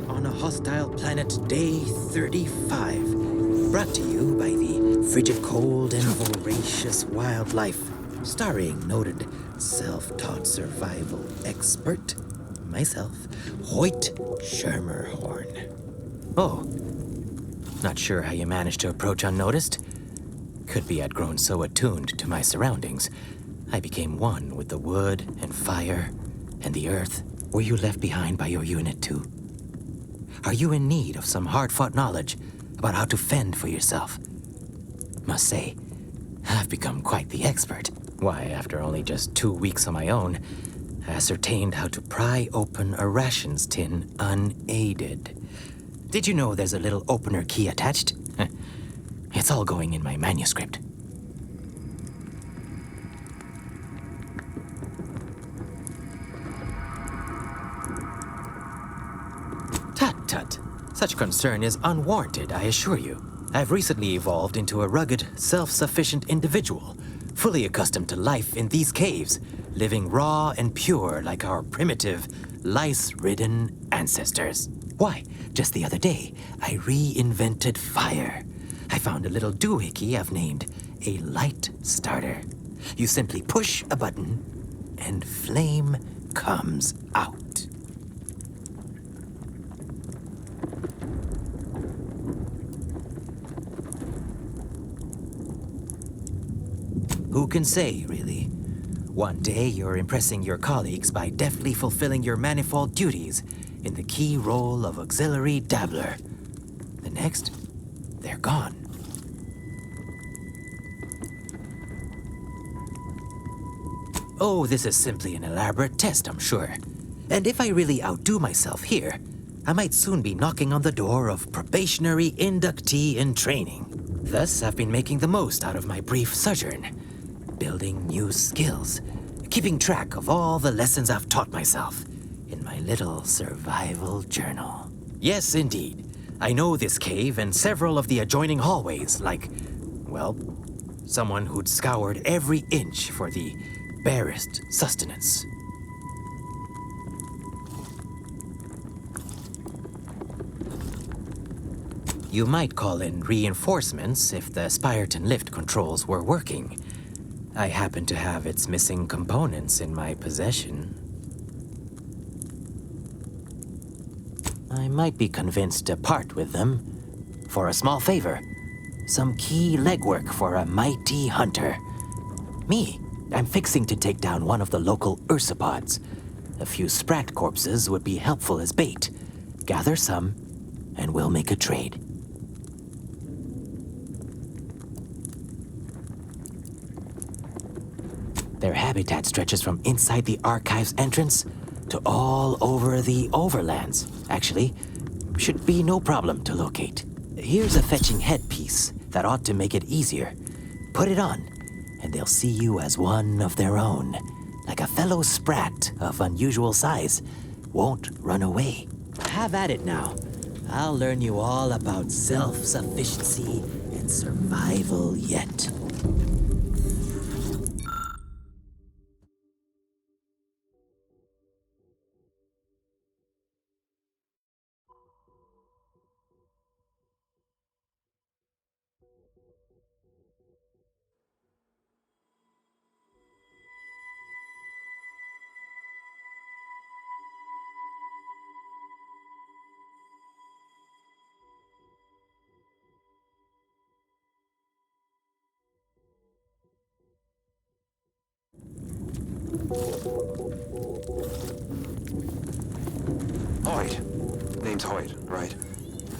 On a hostile planet, day 35. Brought to you by the frigid cold and voracious wildlife. Starring noted self-taught survival expert, myself, Hoyt Schermerhorn. Oh, not sure how you managed to approach unnoticed. Could be I'd grown so attuned to my surroundings, I became one with the wood and fire and the earth. Were you left behind by your unit too? Are you in need of some hard-fought knowledge about how to fend for yourself? Must say, I've become quite the expert. Why, after only just 2 weeks on my own, I ascertained how to pry open a rations tin unaided. Did you know there's a little opener key attached? It's all going in my manuscript. Tut. Such concern is unwarranted, I assure you. I've recently evolved into a rugged, self-sufficient individual, fully accustomed to life in these caves, living raw and pure like our primitive, lice-ridden ancestors. Why, just the other day, I reinvented fire. I found a little doohickey I've named a light starter. You simply push a button, and flame comes out. Who can say, really? One day you're impressing your colleagues by deftly fulfilling your manifold duties in the key role of auxiliary dabbler. The next, they're gone. Oh, this is simply an elaborate test, I'm sure. And if I really outdo myself here, I might soon be knocking on the door of probationary inductee in training. Thus, I've been making the most out of my brief sojourn, building new skills, keeping track of all the lessons I've taught myself in my little survival journal. Yes, indeed. I know this cave and several of the adjoining hallways like, well, someone who'd scoured every inch for the barest sustenance. You might call in reinforcements if the Spyreton lift controls were working. I happen to have its missing components in my possession. I might be convinced to part with them for a small favor. Some key legwork for a mighty hunter. Me, I'm fixing to take down one of the local ursopods. A few sprat corpses would be helpful as bait. Gather some, and we'll make a trade. Their habitat stretches from inside the archive's entrance to all over the overlands. Actually, should be no problem to locate. Here's a fetching headpiece that ought to make it easier. Put it on, and they'll see you as one of their own. Like a fellow sprat of unusual size. Won't run away. Have at it now. I'll learn you all about self-sufficiency and survival yet. Hoyt. Name's Hoyt, right?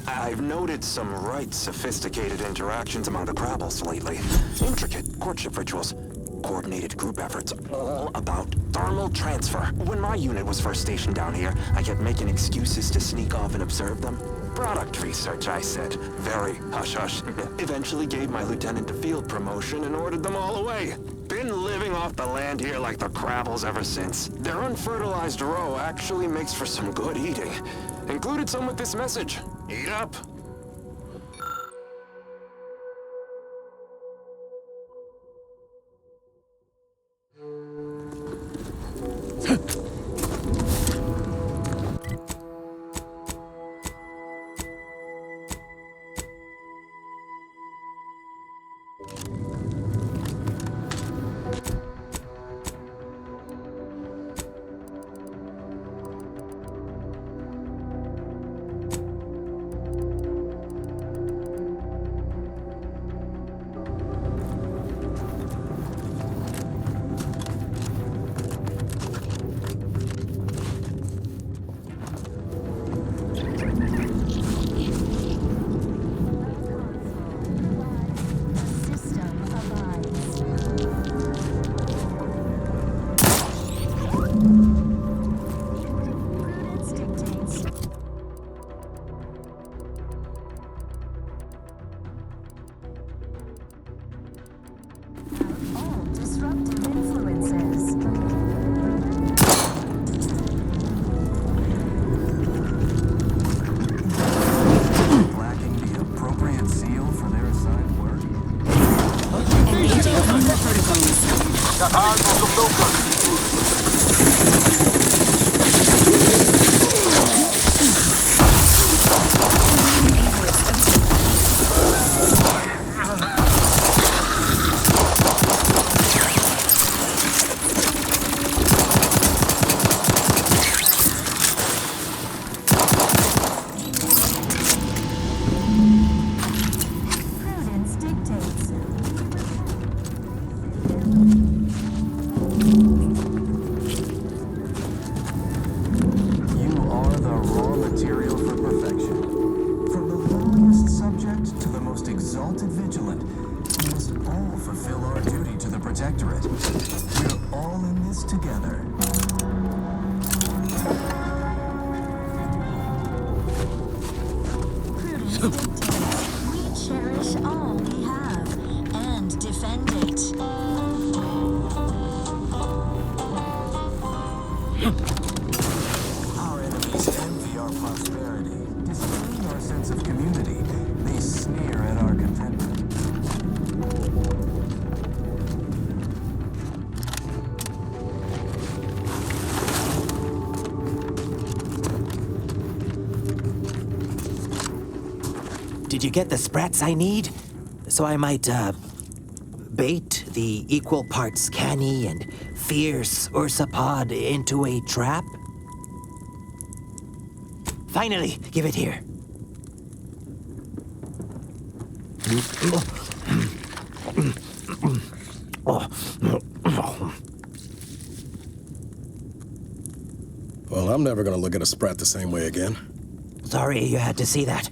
I've noted some right sophisticated interactions among the Crabbles lately. Intricate courtship rituals, coordinated group efforts, all about thermal transfer. When my unit was first stationed down here, I kept making excuses to sneak off and observe them. Product research, I said. Very hush-hush. Eventually gave my lieutenant a field promotion and ordered them all away. Been living off the land here like the Crabbles ever since. Their unfertilized roe actually makes for some good eating. Included some with this message. Eat up. Did you get the sprats I need? So I might, bait the equal parts canny and fierce ursapod into a trap? Finally, give it here. Well, I'm never gonna look at a sprat the same way again. Sorry you had to see that.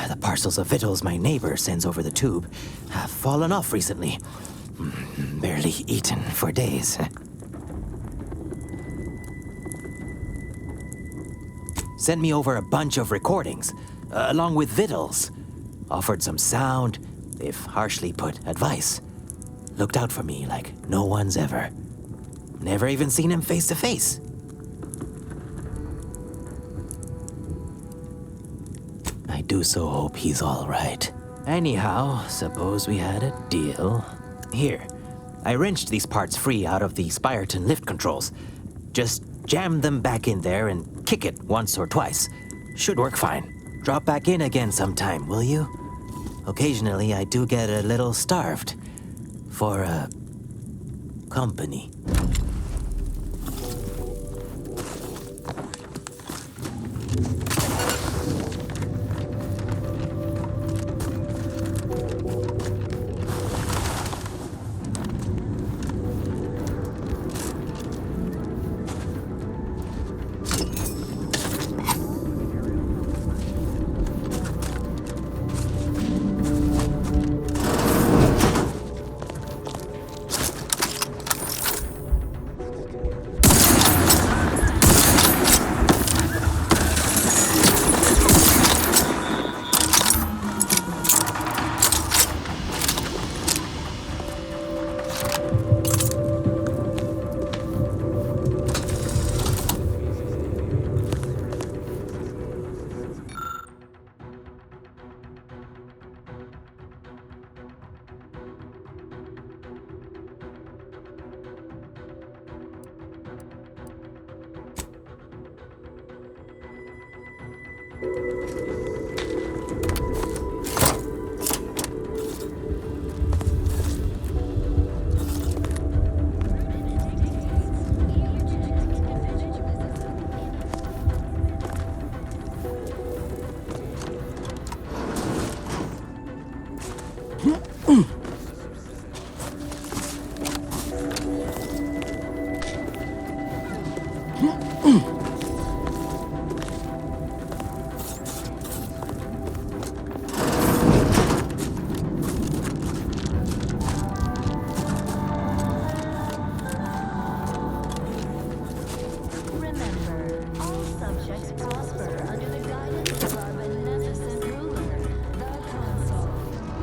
The parcels of victuals my neighbor sends over the tube have fallen off recently. Barely eaten for days. Sent me over a bunch of recordings, along with victuals. Offered some sound, if harshly put, advice. Looked out for me like no one's ever. Never even seen him face to face. I do so hope he's all right. Anyhow, suppose we had a deal. Here, I wrenched these parts free out of the Spyreton lift controls. Just jam them back in there and kick it once or twice. Should work fine. Drop back in again sometime, will you? Occasionally, I do get a little starved for company.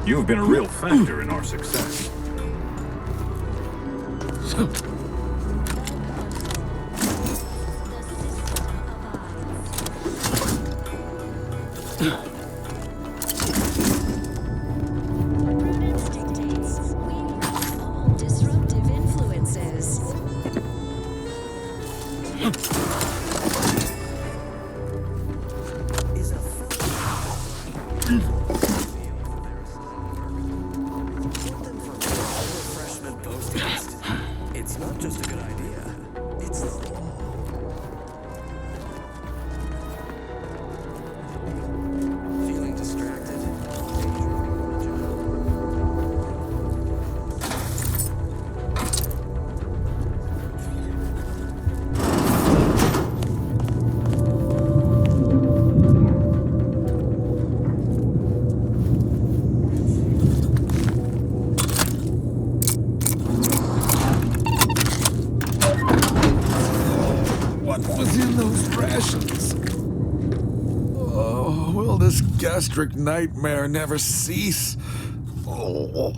You've been a real factor in our success. Disruptive influences. It's not just a good idea. It's the law. Feeling distracted? What was in those rations? Oh, will this gastric nightmare never cease? Oh.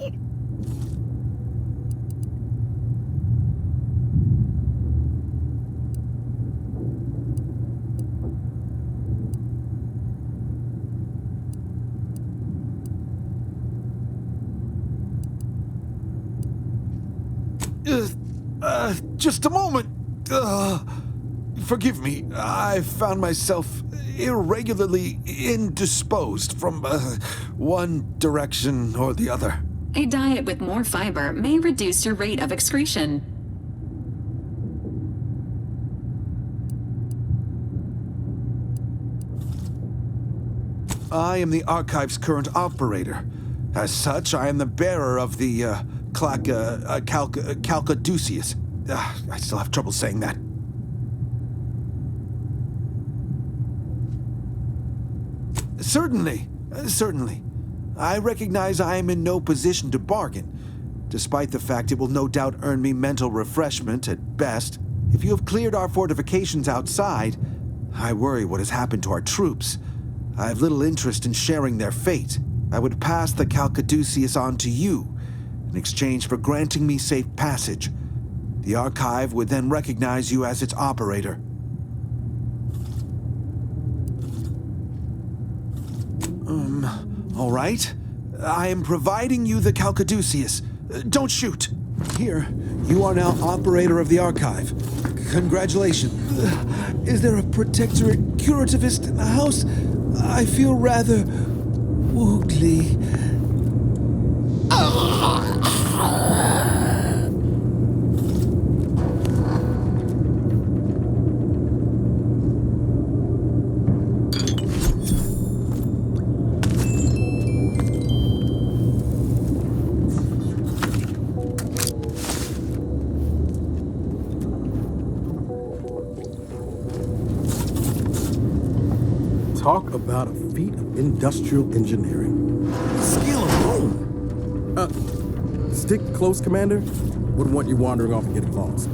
Just a moment. Forgive me. I found myself irregularly indisposed from one direction or the other. A diet with more fiber may reduce your rate of excretion. I am the Archive's current operator. As such, I am the bearer of the Calcaduceus. I still have trouble saying that. Certainly. I recognize I am in no position to bargain, despite the fact it will no doubt earn me mental refreshment at best. If you have cleared our fortifications outside, I worry what has happened to our troops. I have little interest in sharing their fate. I would pass the Calcaduceus on to you, in exchange for granting me safe passage. The Archive would then recognize you as its operator. All right. I am providing you the Calcaduceus. Don't shoot. Here, you are now operator of the Archive. Congratulations. Is there a protectorate curativist in the house? I feel rather woogly. Talk about a feat of industrial engineering. Skill alone. Stick close, Commander. Wouldn't want you wandering off and getting lost.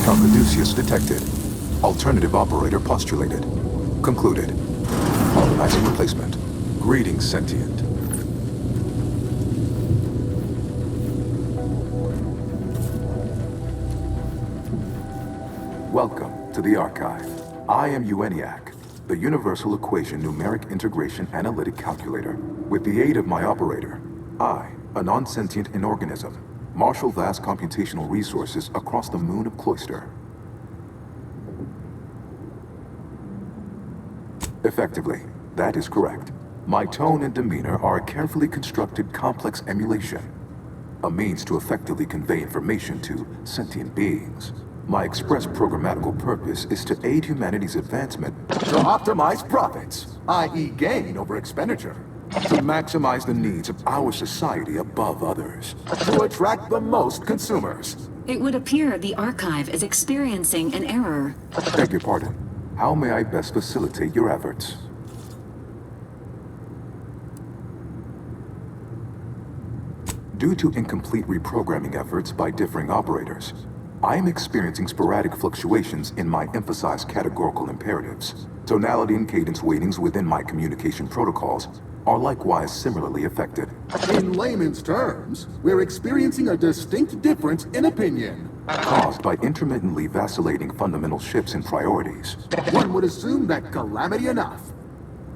Calcaduceus detected. Alternative operator postulated. Concluded. Organizing replacement. Greetings, sentient. Welcome to the Archive. I am EUENIAC, the Universal Equation Numeric Integration Analytic Calculator. With the aid of my operator, I, a non-sentient inorganism, marshal vast computational resources across the moon of Cloister. Effectively, that is correct. My tone and demeanor are a carefully constructed complex emulation, a means to effectively convey information to sentient beings. My express programmatical purpose is to aid humanity's advancement, to optimize profits, i.e. gain over expenditure, to maximize the needs of our society above others, to attract the most consumers. It would appear the archive is experiencing an error. Beg your pardon. How may I best facilitate your efforts? Due to incomplete reprogramming efforts by differing operators, I am experiencing sporadic fluctuations in my emphasized categorical imperatives. Tonality and cadence weightings within my communication protocols are likewise similarly affected. In layman's terms, we're experiencing a distinct difference in opinion. Caused by intermittently vacillating fundamental shifts in priorities. One would assume that calamity enough.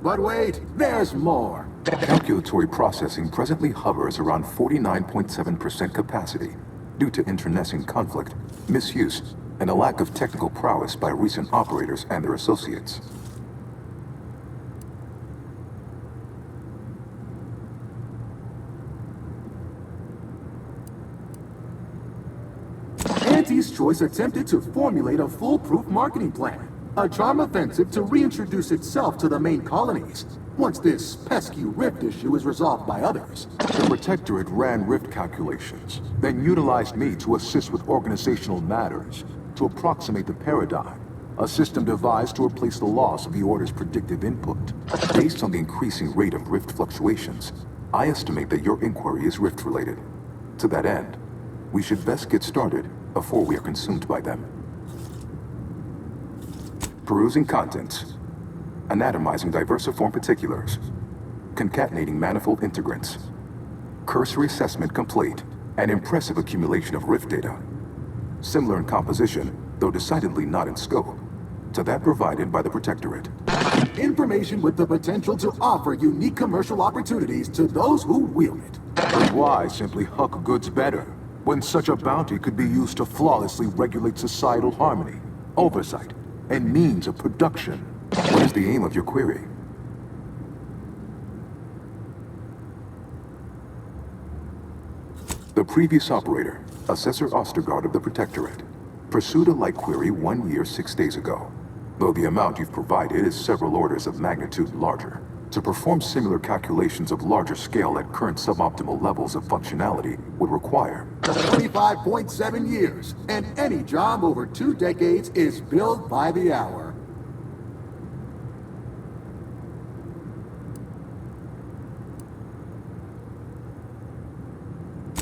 But wait, there's more. Calculatory processing presently hovers around 49.7% capacity due to internecine conflict, misuse, and a lack of technical prowess by recent operators and their associates. Auntie's Choice attempted to formulate a foolproof marketing plan, a charm offensive to reintroduce itself to the main colonies, once this pesky rift issue is resolved by others. The Protectorate ran rift calculations, then utilized me to assist with organizational matters, to approximate the paradigm, a system devised to replace the loss of the Order's predictive input. Based on the increasing rate of rift fluctuations, I estimate that your inquiry is rift-related. To that end, we should best get started before we are consumed by them. Perusing contents. Anatomizing diversiform particulars. Concatenating manifold integrants. Cursory assessment complete. An impressive accumulation of rift data. Similar in composition, though decidedly not in scope, to that provided by the Protectorate. Information with the potential to offer unique commercial opportunities to those who wield it. But why simply huck goods better, when such a bounty could be used to flawlessly regulate societal harmony, oversight, and means of production? What is the aim of your query? The previous operator, Assessor Ostergaard of the Protectorate, pursued a like query 1 year, 6 days ago, though the amount you've provided is several orders of magnitude larger. To perform similar calculations of larger scale at current suboptimal levels of functionality would require 25.7 years, and any job over 2 decades is billed by the hour.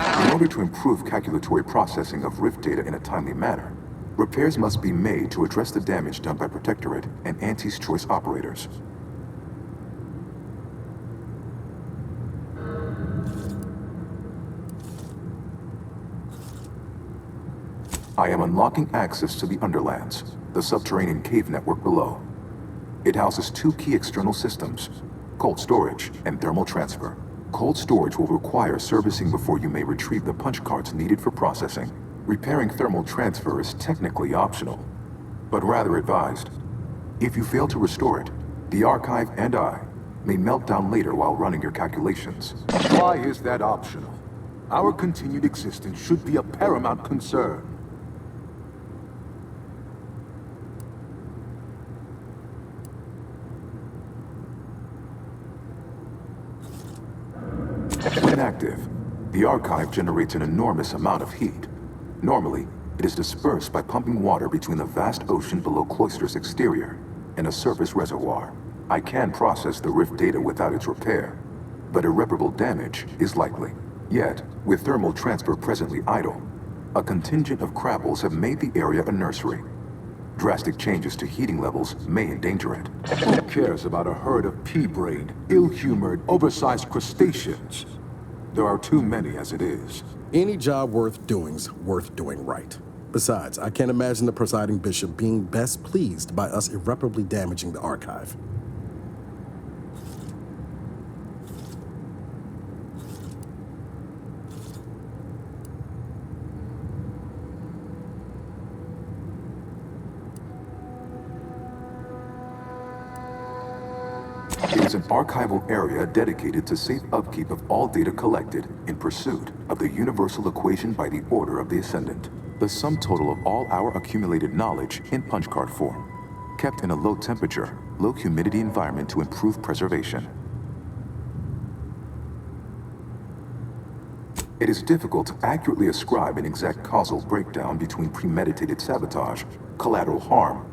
In order to improve calculatory processing of rift data in a timely manner, repairs must be made to address the damage done by Protectorate and Auntie's Choice operators. I am unlocking access to the Underlands, the subterranean cave network below. It houses 2 key external systems, cold storage and thermal transfer. Cold storage will require servicing before you may retrieve the punch cards needed for processing. Repairing thermal transfer is technically optional, but rather advised. If you fail to restore it, the archive and I may melt down later while running your calculations. Why is that optional? Our continued existence should be a paramount concern. When active, the archive generates an enormous amount of heat. Normally, it is dispersed by pumping water between the vast ocean below Cloister's exterior and a surface reservoir. I can process the rift data without its repair, but irreparable damage is likely. Yet, with thermal transfer presently idle, a contingent of Krabbels have made the area a nursery. Drastic changes to heating levels may endanger it. Who cares about a herd of pea-brained, ill-humored, oversized crustaceans? There are too many as it is. Any job worth doing's worth doing right. Besides, I can't imagine the presiding bishop being best pleased by us irreparably damaging the archive. It is an archival area dedicated to safe upkeep of all data collected in pursuit of the universal equation by the Order of the Ascendant, the sum total of all our accumulated knowledge in punch card form, kept in a low temperature, low humidity environment to improve preservation. It is difficult to accurately ascribe an exact causal breakdown between premeditated sabotage, collateral harm,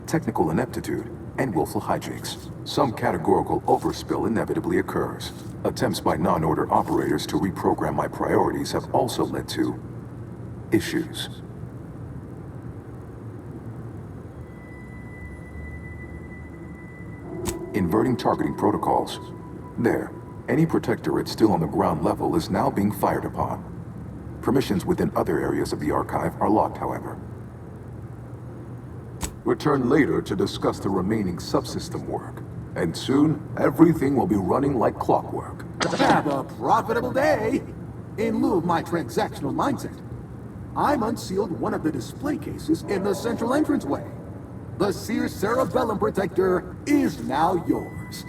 technical ineptitude, and willful hijinks. Some categorical overspill inevitably occurs. Attempts by non-order operators to reprogram my priorities have also led to issues. Inverting targeting protocols. There. Any protectorate still on the ground level is now being fired upon. Permissions within other areas of the archive are locked, however. Return later to discuss the remaining subsystem work. And soon, everything will be running like clockwork. Have a profitable day! In lieu of my transactional mindset, I'm unsealed one of the display cases in the central entranceway. The Sears Cerebellum Protector is now yours.